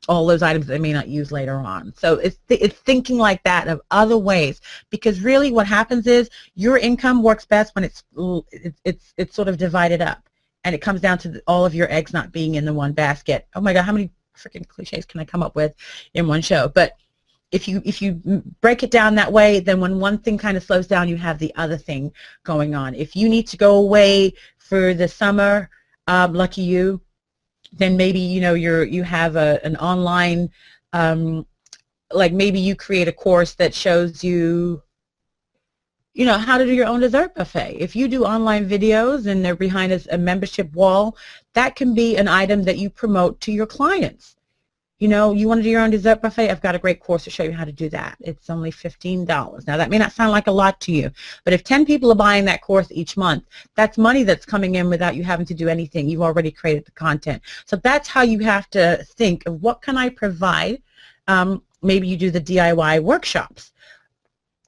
all those items they may not use later on. So it's thinking like that of other ways, because really what happens is your income works best when it's sort of divided up, and it comes down to all of your eggs not being in the one basket. Oh my God, how many freaking cliches can I come up with in one show? But if you break it down that way, then when one thing kind of slows down, you have the other thing going on. If you need to go away for the summer, lucky you, then maybe you have an online, like maybe you create a course that shows you how to do your own dessert buffet. If you do online videos and they're behind a membership wall, that can be an item that you promote to your clients. You want to do your own dessert buffet? I've got a great course to show you how to do that. It's only $15. Now, that may not sound like a lot to you, but if 10 people are buying that course each month, that's money that's coming in without you having to do anything. You've already created the content. So that's how you have to think of, what can I provide? Maybe you do the DIY workshops.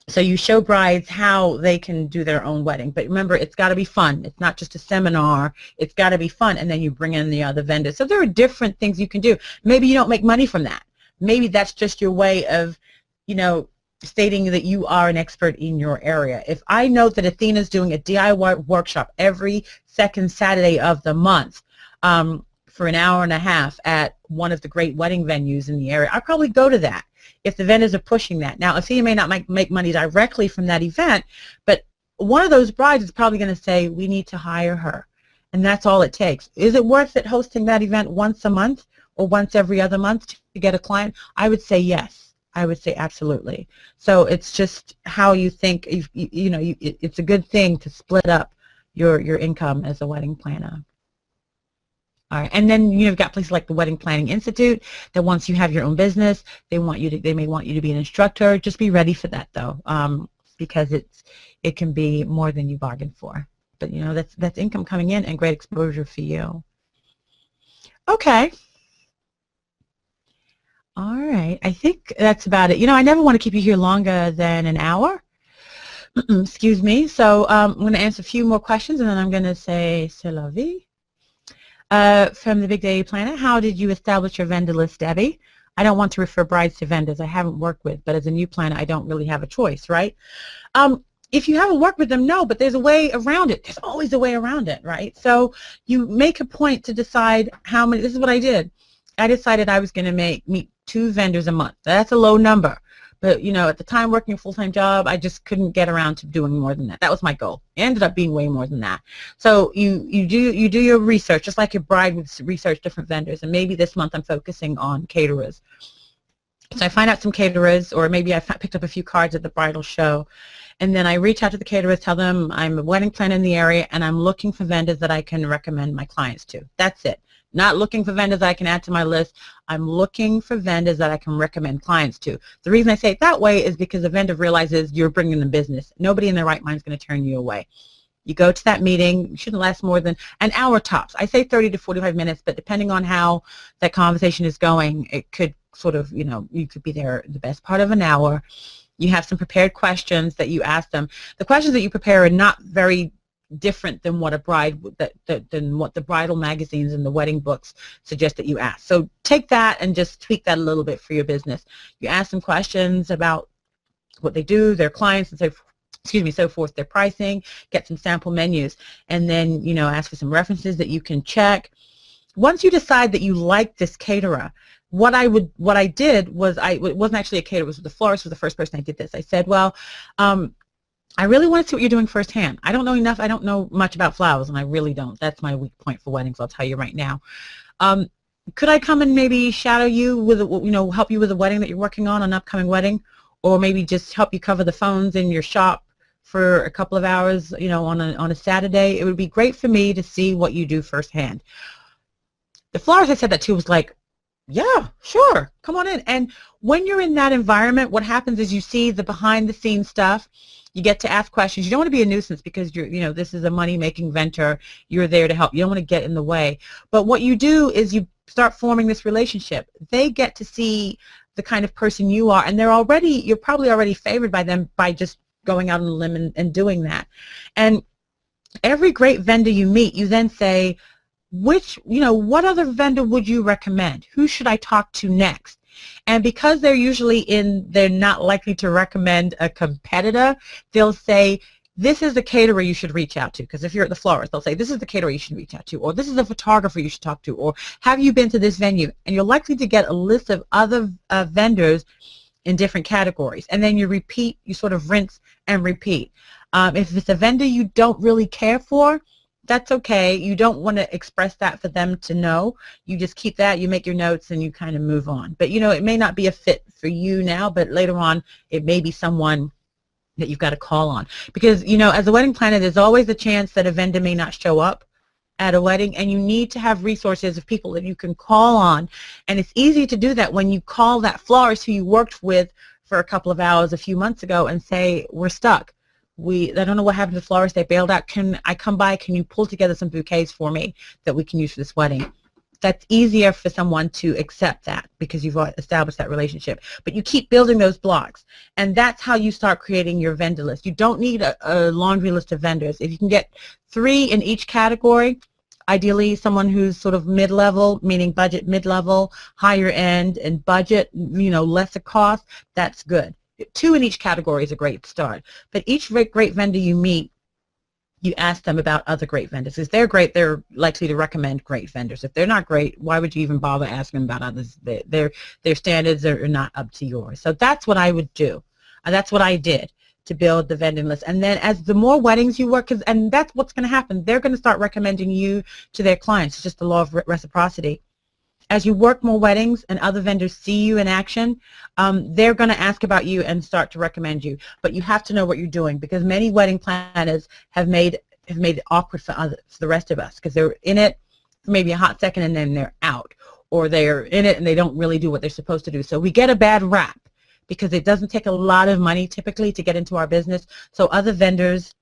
So you show brides how they can do their own wedding. But remember, it's got to be fun. It's not just a seminar. It's got to be fun. And then you bring in the other vendors. So there are different things you can do. Maybe you don't make money from that. Maybe that's just your way of, stating that you are an expert in your area. If I know that Athena's doing a DIY workshop every second Saturday of the month for an hour and a half at one of the great wedding venues in the area, I'll probably go to that if the vendors are pushing that. Now, Athena may not make money directly from that event, but one of those brides is probably going to say, we need to hire her, and that's all it takes. Is it worth it hosting that event once a month or once every other month to get a client? I would say yes. I would say absolutely. So it's just how you think. It's a good thing to split up your income as a wedding planner. All right, and then you've got places like the Wedding Planning Institute that once you have your own business, they may want you to be an instructor. Just be ready for that though, because it can be more than you bargained for. But that's income coming in and great exposure for you. Okay. All right, I think that's about it. I never want to keep you here longer than an hour. Excuse me. So I'm going to answer a few more questions, and then I'm going to say c'est la vie. From the Big Day Planner, how did you establish your vendor list, Debbie? I don't want to refer brides to vendors I haven't worked with, but as a new planner, I don't really have a choice, right? If you haven't worked with them, no, but there's a way around it. There's always a way around it, right? So you make a point to decide how many. This is what I did. I decided I was going to meet 2 vendors a month. That's a low number. But, at the time working a full-time job, I just couldn't get around to doing more than that. That was my goal. It ended up being way more than that. So you do your research, just like your bride would research different vendors. And maybe this month I'm focusing on caterers. So I find out some caterers, or maybe I picked up a few cards at the bridal show. And then I reach out to the caterers, tell them I'm a wedding planner in the area, and I'm looking for vendors that I can recommend my clients to. That's it. Not looking for vendors I can add to my list. I'm looking for vendors that I can recommend clients to. The reason I say it that way is because the vendor realizes you're bringing them business. Nobody in their right mind is going to turn you away. You go to that meeting. It shouldn't last more than an hour tops. I say 30 to 45 minutes, but depending on how that conversation is going, it could sort of, you could be there the best part of an hour. You have some prepared questions that you ask them. The questions that you prepare are not very different than what than what the bridal magazines and the wedding books suggest that you ask. So take that and just tweak that a little bit for your business. You ask them questions about what they do, their clients, and so forth, their pricing, get some sample menus, and then ask for some references that you can check. Once you decide that you like this caterer, what I did was, it wasn't actually a caterer, it was the florist was the first person I did this. I said, well, I really want to see what you're doing firsthand. I don't know enough. I don't know much about flowers, and I really don't. That's my weak point for weddings, I'll tell you right now. Could I come and maybe shadow you with, help you with a wedding that you're working on, an upcoming wedding, or maybe just help you cover the phones in your shop for a couple of hours, on a Saturday? It would be great for me to see what you do firsthand. The florist I said that to was like, yeah, sure, come on in. And when you're in that environment, what happens is you see the behind-the-scenes stuff. You get to ask questions. You don't want to be a nuisance because this is a money-making venture. You're there to help. You don't want to get in the way. But what you do is you start forming this relationship. They get to see the kind of person you are, and you're probably already favored by them by just going out on a limb and doing that. And every great vendor you meet, you then say, what other vendor would you recommend? Who should I talk to next? And because they're not likely to recommend a competitor, they'll say, this is the caterer you should reach out to, because if you're at the florist, they'll say, this is the caterer you should reach out to, or this is a photographer you should talk to, or have you been to this venue? And you're likely to get a list of other vendors in different categories. And then you repeat, you sort of rinse and repeat. If it's a vendor you don't really care for, that's okay. You don't want to express that for them to know. You just keep that, you make your notes, and you kind of move on. But, you know, it may not be a fit for you now, but later on it may be someone that you've got to call on. Because, you know, as a wedding planner, there's always a chance that a vendor may not show up at a wedding, and you need to have resources of people that you can call on. And it's easy to do that when you call that florist who you worked with for a couple of hours a few months ago and say, we're stuck. I don't know what happened to the florist. They bailed out. Can I come by? Can you pull together some bouquets for me that we can use for this wedding? That's easier for someone to accept that because you've established that relationship. But you keep building those blocks, and that's how you start creating your vendor list. You don't need a laundry list of vendors. If you can get 3 in each category, ideally someone who's sort of mid-level, meaning budget mid-level, higher end, and budget, you know, lesser cost, that's good. 2 in each category is a great start. But each great vendor you meet, you ask them about other great vendors. If they're great, they're likely to recommend great vendors. If they're not great, why would you even bother asking about others? Their standards are not up to yours. So that's what I would do. That's what I did to build the vendor list. And then as the more weddings you work, and that's what's going to happen, they're going to start recommending you to their clients. It's just the law of reciprocity. As you work more weddings and other vendors see you in action, they're going to ask about you and start to recommend you. But you have to know what you're doing, because many wedding planners have made it awkward for the rest of us, because they're in it for maybe a hot second and then they're out, or they're in it and they don't really do what they're supposed to do. So we get a bad rap because it doesn't take a lot of money typically to get into our business. So other vendors,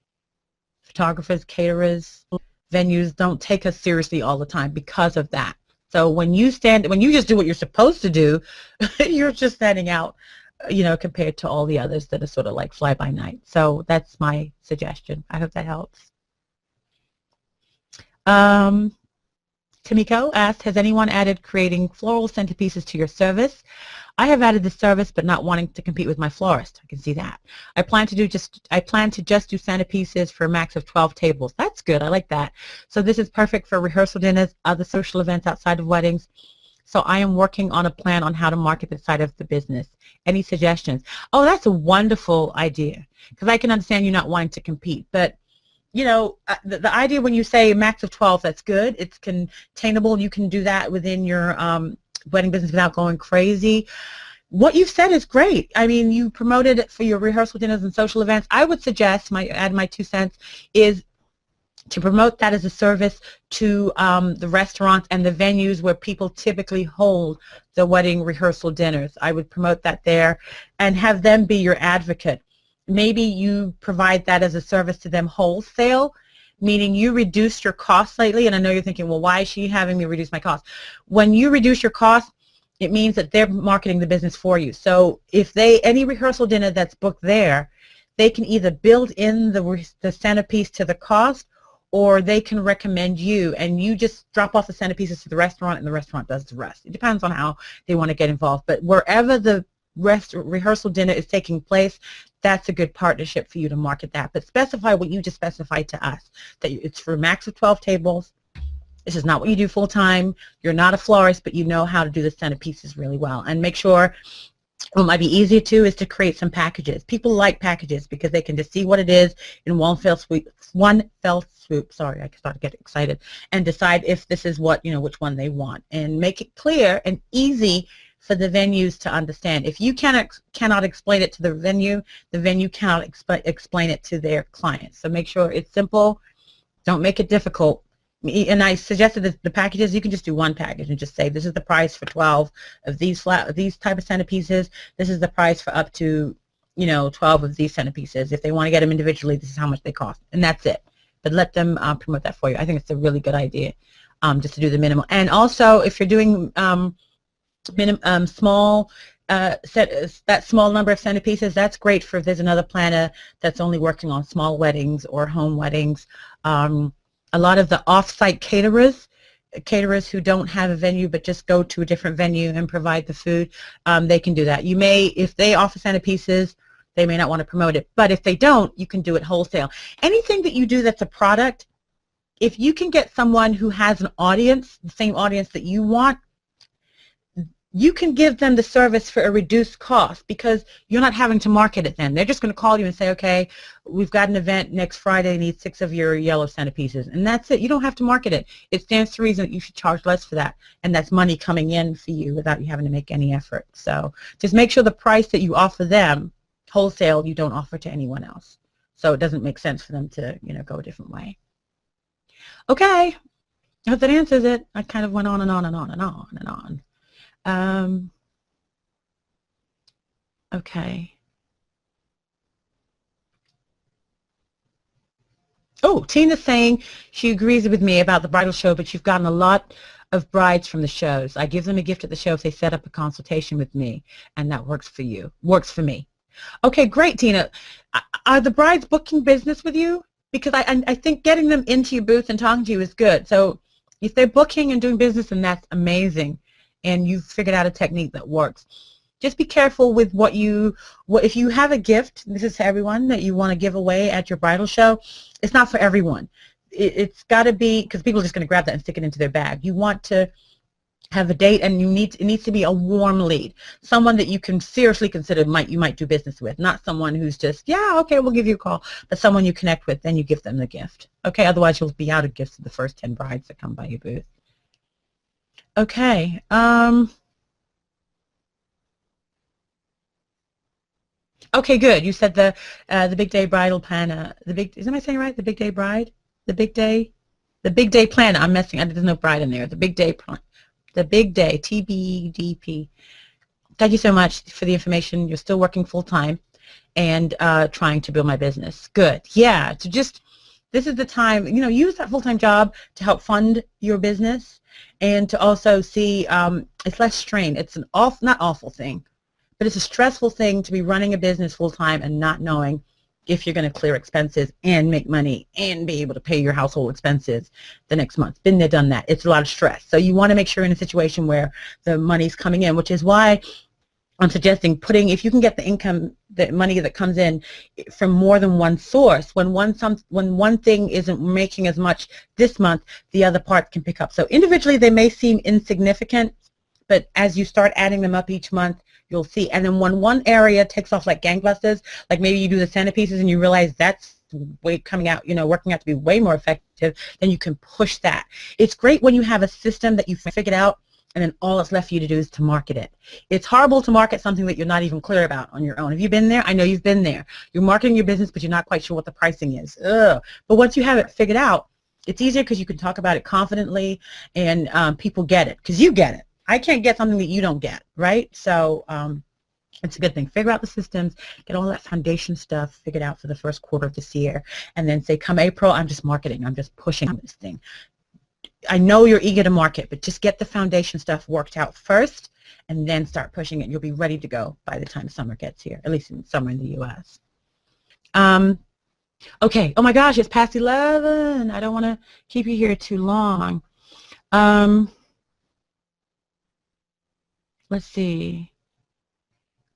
photographers, caterers, venues don't take us seriously all the time because of that. So when you just do what you're supposed to do, you're just standing out, you know, compared to all the others that are sort of like fly by night. So that's my suggestion. I hope that helps. Tamiko asked, has anyone added creating floral centerpieces to your service? I have added the service, but not wanting to compete with my florist. I can see that. I plan to just do centerpieces for a max of 12 tables. That's good. I like that. So this is perfect for rehearsal dinners, other social events outside of weddings. So I am working on a plan on how to market this side of the business. Any suggestions? Oh, that's a wonderful idea, because I can understand you not wanting to compete. But you know, the idea when you say a max of 12, that's good. It's containable. You can do that within your wedding business without going crazy. What you've said is great. I mean, you promoted it for your rehearsal dinners and social events. I would suggest, add my 2 cents, is to promote that as a service to the restaurants and the venues where people typically hold the wedding rehearsal dinners. I would promote that there and have them be your advocate. Maybe you provide that as a service to them wholesale, meaning you reduced your costs slightly, and I know you're thinking, well, why is she having me reduce my costs? When you reduce your costs, it means that they're marketing the business for you. So if any rehearsal dinner that's booked there, they can either build in the centerpiece to the cost, or they can recommend you, and you just drop off the centerpieces to the restaurant, and the restaurant does the rest. It depends on how they want to get involved. But wherever the rehearsal dinner is taking place, that's a good partnership for you to market that. But specify what you just specified to us, that it's for a max of 12 tables. This is not what you do full-time. You're not a florist, but you know how to do the centerpieces really well. And make sure, what might be easier too, is to create some packages. People like packages because they can just see what it is in one fell swoop. Sorry, I started to get excited, and decide if this is what, you know, which one they want, and make it clear and easy for the venues to understand. If you cannot explain it to the venue cannot explain it to their clients. So make sure it's simple. Don't make it difficult. And I suggested that the packages, you can just do one package and just say, this is the price for 12 of these type of centerpieces. This is the price for up to, you know, 12 of these centerpieces. If they want to get them individually, this is how much they cost, and that's it. But let them promote that for you. I think it's a really good idea, just to do the minimum. And also, if you're doing small that small number of centerpieces, that's great for if there's another planner that's only working on small weddings or home weddings. A lot of the off-site caterers who don't have a venue but just go to a different venue and provide the food, they can do that. You may, if they offer centerpieces, they may not want to promote it. But if they don't, you can do it wholesale. Anything that you do that's a product, if you can get someone who has an audience, the same audience that you want, you can give them the service for a reduced cost because you're not having to market it then. They're just going to call you and say, okay, we've got an event next Friday, need 6 of your yellow centerpieces. And that's it. You don't have to market it. It stands to reason that you should charge less for that. And that's money coming in for you without you having to make any effort. So just make sure the price that you offer them, wholesale, you don't offer to anyone else. So it doesn't make sense for them to, go a different way. Okay. I hope that answers it. I kind of went on and on and on and on and on. Okay. Oh, Tina's saying she agrees with me about the bridal show, but you've gotten a lot of brides from the shows. I give them a gift at the show if they set up a consultation with me, and that works for you. Works for me. Okay, great, Tina. Are the brides booking business with you? Because I think getting them into your booth and talking to you is good. So if they're booking and doing business, then that's amazing. And you've figured out a technique that works. Just be careful with if you have a gift, this is to everyone, that you want to give away at your bridal show, it's not for everyone. It's got to be, because people are just going to grab that and stick it into their bag. You want to have a date, and it needs to be a warm lead, someone that you can seriously consider you might do business with, not someone who's just, yeah, okay, we'll give you a call, but someone you connect with, then you give them the gift. Okay, otherwise you'll be out of gifts to the first 10 brides that come by your booth. Okay. Okay, good. You said the big day bridal planner. Am I saying right? The big day bride. The big day planner. I'm messing. There's no bride in there. The big day TBDP. Thank you so much for the information. You're still working full time and trying to build my business. Good. Yeah. This is the time. Use that full time job to help fund your business. And to also see it's less strain. It's an not awful thing, but it's a stressful thing to be running a business full-time and not knowing if you're going to clear expenses and make money and be able to pay your household expenses the next month. Been there, done that. It's a lot of stress. So you want to make sure you're in a situation where the money's coming in, which is why I'm suggesting if you can get the money that comes in from more than one source, when one thing isn't making as much this month, the other part can pick up. So individually they may seem insignificant, but as you start adding them up each month, you'll see. And then when one area takes off like gangbusters, like maybe you do the centerpieces and you realize that's working out to be way more effective, then you can push that. It's great when you have a system that you've figured out, and then all that's left for you to do is to market it. It's horrible to market something that you're not even clear about on your own. Have you been there? I know you've been there. You're marketing your business, but you're not quite sure what the pricing is. Ugh. But once you have it figured out, it's easier because you can talk about it confidently, and people get it because you get it. I can't get something that you don't get, right? So it's a good thing. Figure out the systems, get all that foundation stuff figured out for the first quarter of this year, and then say, come April, I'm just marketing. I'm just pushing this thing. I know you're eager to market, but just get the foundation stuff worked out first and then start pushing it. You'll be ready to go by the time summer gets here, at least in summer in the U.S. Okay. Oh, my gosh, it's past 11. I don't want to keep you here too long. Let's see.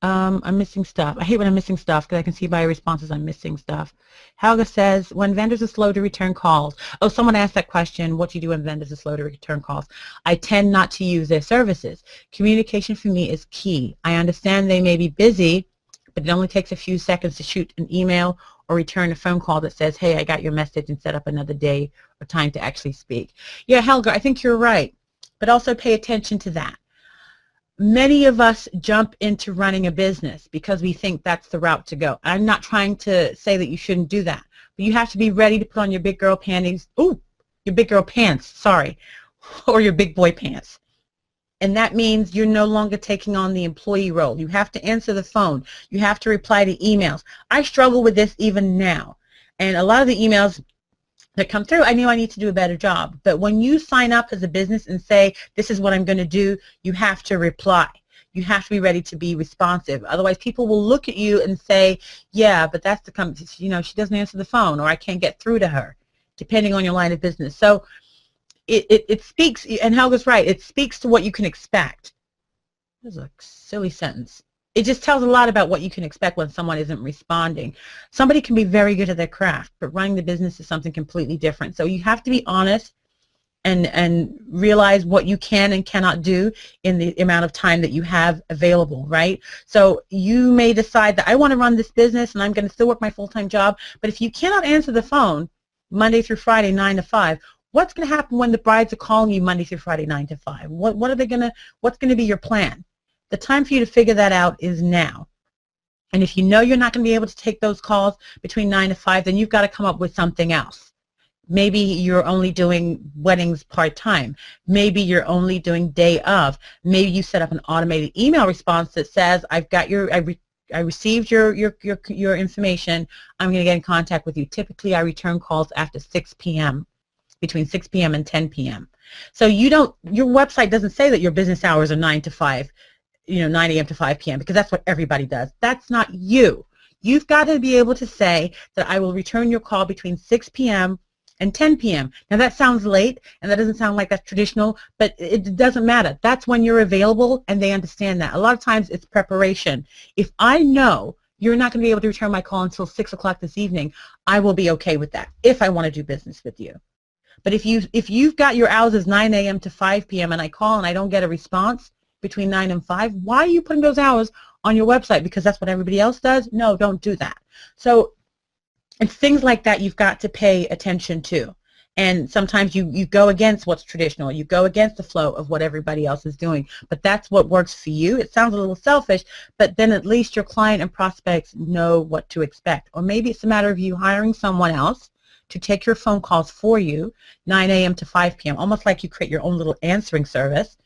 I'm missing stuff. I hate when I'm missing stuff because I can see by your responses I'm missing stuff. Helga says, when vendors are slow to return calls. Oh, someone asked that question, what do you do when vendors are slow to return calls? I tend not to use their services. Communication for me is key. I understand they may be busy, but it only takes a few seconds to shoot an email or return a phone call that says, hey, I got your message, and set up another day or time to actually speak. Yeah, Helga, I think you're right, but also pay attention to that. Many of us jump into running a business because we think that's the route to go. I'm not trying to say that you shouldn't do that, but you have to be ready to put on your big girl panties. Ooh, your big girl pants, sorry, or your big boy pants. And that means you're no longer taking on the employee role. You have to answer the phone. You have to reply to emails. I struggle with this even now. And a lot of the emails that come through, I knew I need to do a better job. But when you sign up as a business and say, this is what I'm going to do, you have to reply. You have to be ready to be responsive. Otherwise, people will look at you and say, yeah, but that's the company, she doesn't answer the phone, or I can't get through to her, depending on your line of business. So it speaks, and Helga's right, it speaks to what you can expect. This is a silly sentence. it just tells a lot about what you can expect when someone isn't responding. Somebody can be very good at their craft, but running the business is something completely different. So you have to be honest and realize what you can and cannot do in the amount of time that you have available, right? So you may decide that I want to run this business and I'm going to still work my full-time job, but if you cannot answer the phone Monday through Friday 9 to 5, what's going to happen when the brides are calling you Monday through Friday 9 to 5? What's going to be your plan? The time for you to figure that out is now. And if you know you're not going to be able to take those calls between 9 to 5, then you've got to come up with something else. Maybe you're only doing weddings part-time. Maybe you're only doing day of. Maybe you set up an automated email response that says, I've got I received your information. I'm going to get in contact with you. Typically, I return calls after 6 p.m., between 6 p.m. and 10 p.m. So your website doesn't say that your business hours are 9 to 5, 9 a.m. to 5 p.m., because that's what everybody does. That's not you. You've got to be able to say that I will return your call between 6 p.m. and 10 p.m. Now that sounds late, and that doesn't sound like that's traditional, but it doesn't matter. That's when you're available, and they understand that. A lot of times it's preparation. If I know you're not going to be able to return my call until 6 o'clock this evening, I will be okay with that if I want to do business with you. But if you've got your hours as 9 a.m. to 5 p.m. and I call and I don't get a response between 9 and 5, why are you putting those hours on your website? Because that's what everybody else does? No, don't do that. So it's things like that you've got to pay attention to. And sometimes you go against what's traditional. You go against the flow of what everybody else is doing. But that's what works for you. It sounds a little selfish, but then at least your client and prospects know what to expect. Or maybe it's a matter of you hiring someone else to take your phone calls for you 9 a.m. to 5 p.m., almost like you create your own little answering service.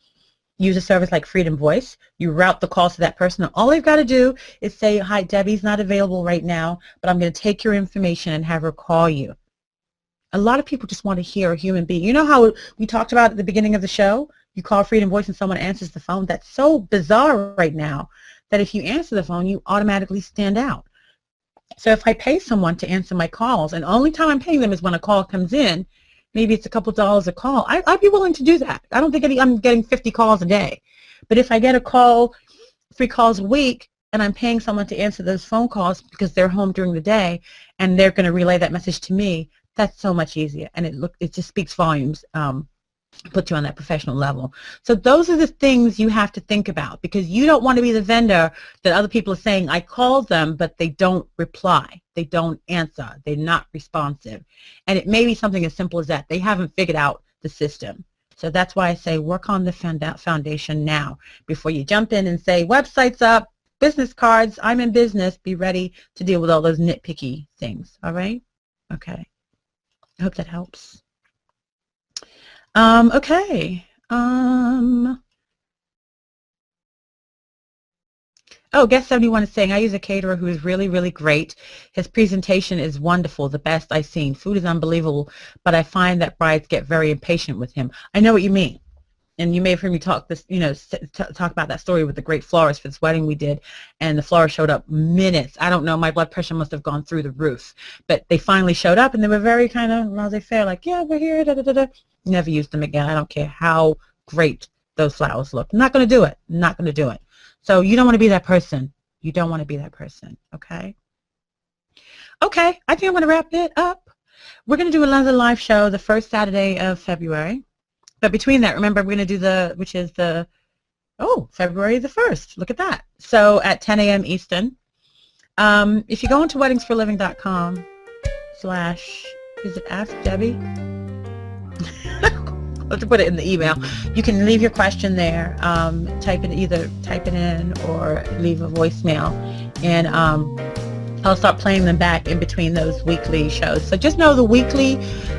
Use a service like Freedom Voice. You route the calls to that person, and all they've got to do is say, hi, Debbie's not available right now, but I'm going to take your information and have her call you. A lot of people just want to hear a human being. You know how we talked about at the beginning of the show? You call Freedom Voice and someone answers the phone. That's so bizarre right now that if you answer the phone, you automatically stand out. So if I pay someone to answer my calls, and the only time I'm paying them is when a call comes in, maybe it's a couple dollars a call, I'd be willing to do that. I don't think I'm getting 50 calls a day. But if I get a call, 3 calls a week, and I'm paying someone to answer those phone calls because they're home during the day and they're going to relay that message to me, that's so much easier. And it just speaks volumes, puts you on that professional level. So those are the things you have to think about, because you don't want to be the vendor that other people are saying, I called them, but they don't reply. They don't answer. They're not responsive. And it may be something as simple as that. They haven't figured out the system. So that's why I say work on the foundation now before you jump in and say, website's up, business cards, I'm in business. Be ready to deal with all those nitpicky things. All right? Okay. I hope that helps. Okay. Oh, Guest 71 is saying, I use a caterer who is really, really great. His presentation is wonderful, the best I've seen. Food is unbelievable, but I find that brides get very impatient with him. I know what you mean. And you may have heard me talk talk about that story with the great florist for this wedding we did, and the florist showed up minutes. I don't know, my blood pressure must have gone through the roof. But they finally showed up, and they were very kind of laissez-faire, like, yeah, we're here, da-da-da-da. Never used them again. I don't care how great those flowers look. I'm not going to do it. I'm not going to do it. So you don't want to be that person. You don't want to be that person, okay? Okay, I think I'm going to wrap it up. We're going to do another live show the first Saturday of February. But between that, remember, we're going to do February the 1st. Look at that. So at 10 a.m. Eastern. If you go into weddingsforliving.com / is it Ask Debbie? I'll have to put it in the email. You can leave your question there. Either type it in or leave a voicemail. And I'll start playing them back in between those weekly shows. So just know the weekly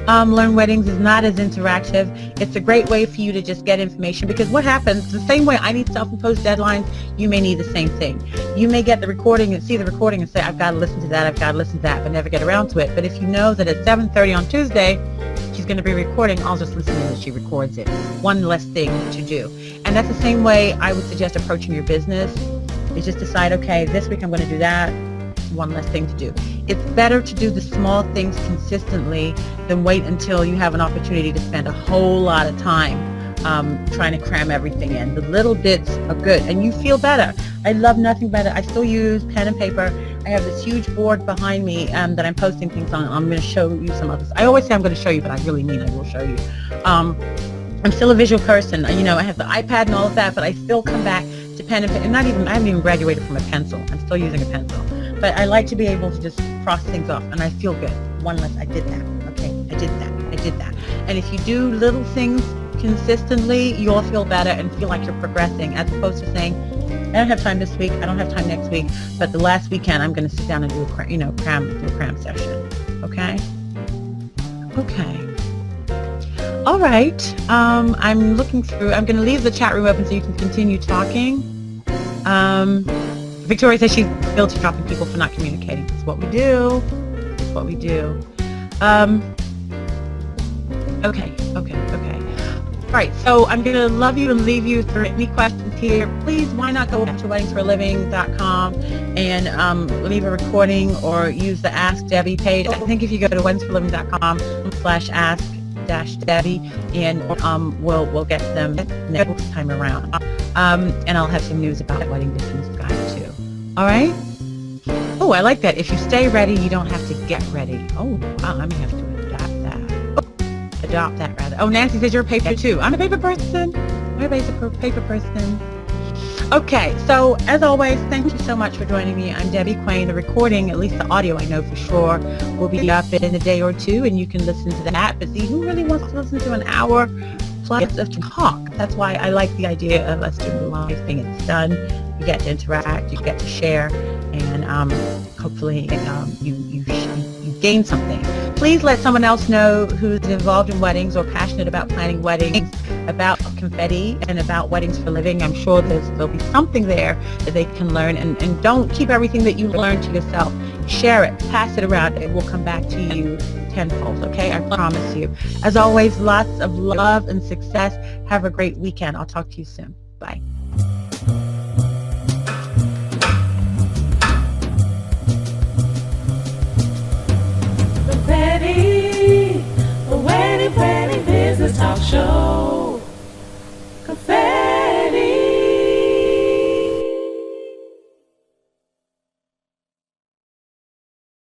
Learn Weddings is not as interactive. It's a great way for you to just get information, because what happens, the same way I need self-imposed deadlines, you may need the same thing. You may get the recording and see the recording and say, I've got to listen to that, I've got to listen to that, but never get around to it. But if you know that at 7:30 on Tuesday, she's going to be recording, I'll just listen in as she records it. One less thing to do. And that's the same way I would suggest approaching your business. You just decide, okay, this week I'm going to do that. One less thing to do. It's better to do the small things consistently than wait until you have an opportunity to spend a whole lot of time trying to cram everything in. The little bits are good, and you feel better. I love nothing better. I still use pen and paper. I have this huge board behind me that I'm posting things on. I'm going to show you some others. I always say I'm going to show you, but I really mean I will show you. I'm still a visual person. You know, I have the iPad and all of that, but I still come back to pen and paper. And I haven't even graduated from a pencil. I'm still using a pencil. But I like to be able to just cross things off, and I feel good. One less, I did that. Okay, I did that. I did that. And if you do little things consistently, you'll feel better and feel like you're progressing, as opposed to saying, I don't have time this week, I don't have time next week, but the last weekend I'm going to sit down and do a cram session. Okay? Okay. All right. I'm looking through. I'm going to leave the chat room open so you can continue talking. Victoria says she's guilty of dropping people for not communicating. It's what we do. It's what we do. Okay. All right, so I'm going to love you and leave you. If there are any questions here, please, why not go to weddingsforaliving.com and leave a recording or use the Ask Debbie page. I think if you go to weddingsforaliving.com/ask-Debbie, and we'll get them next time around. And I'll have some news about Wedding Business Guide too. All right? Oh, I like that. If you stay ready, you don't have to get ready. Oh, wow, I may have to adopt that rather. Oh, Nancy says you're a paper too. I'm a paper person. Everybody's a paper person. Okay, so as always, thank you so much for joining me. I'm Debbie Quain. The recording, at least the audio I know for sure, will be up in a day or two, and you can listen to that. But see, who really wants to listen to an hour plus of talk? That's why I like the idea of us doing the live thing. It's done. You get to interact. You get to share, and hopefully you gain something. Please let someone else know who's involved in weddings or passionate about planning weddings, about Confetti and about Weddings for Living. I'm sure there'll be something there that they can learn, and don't keep everything that you learn to yourself. Share it, pass it around. It will come back to you tenfold, okay? I promise you. As always, lots of love and success. Have a great weekend. I'll talk to you soon. Bye.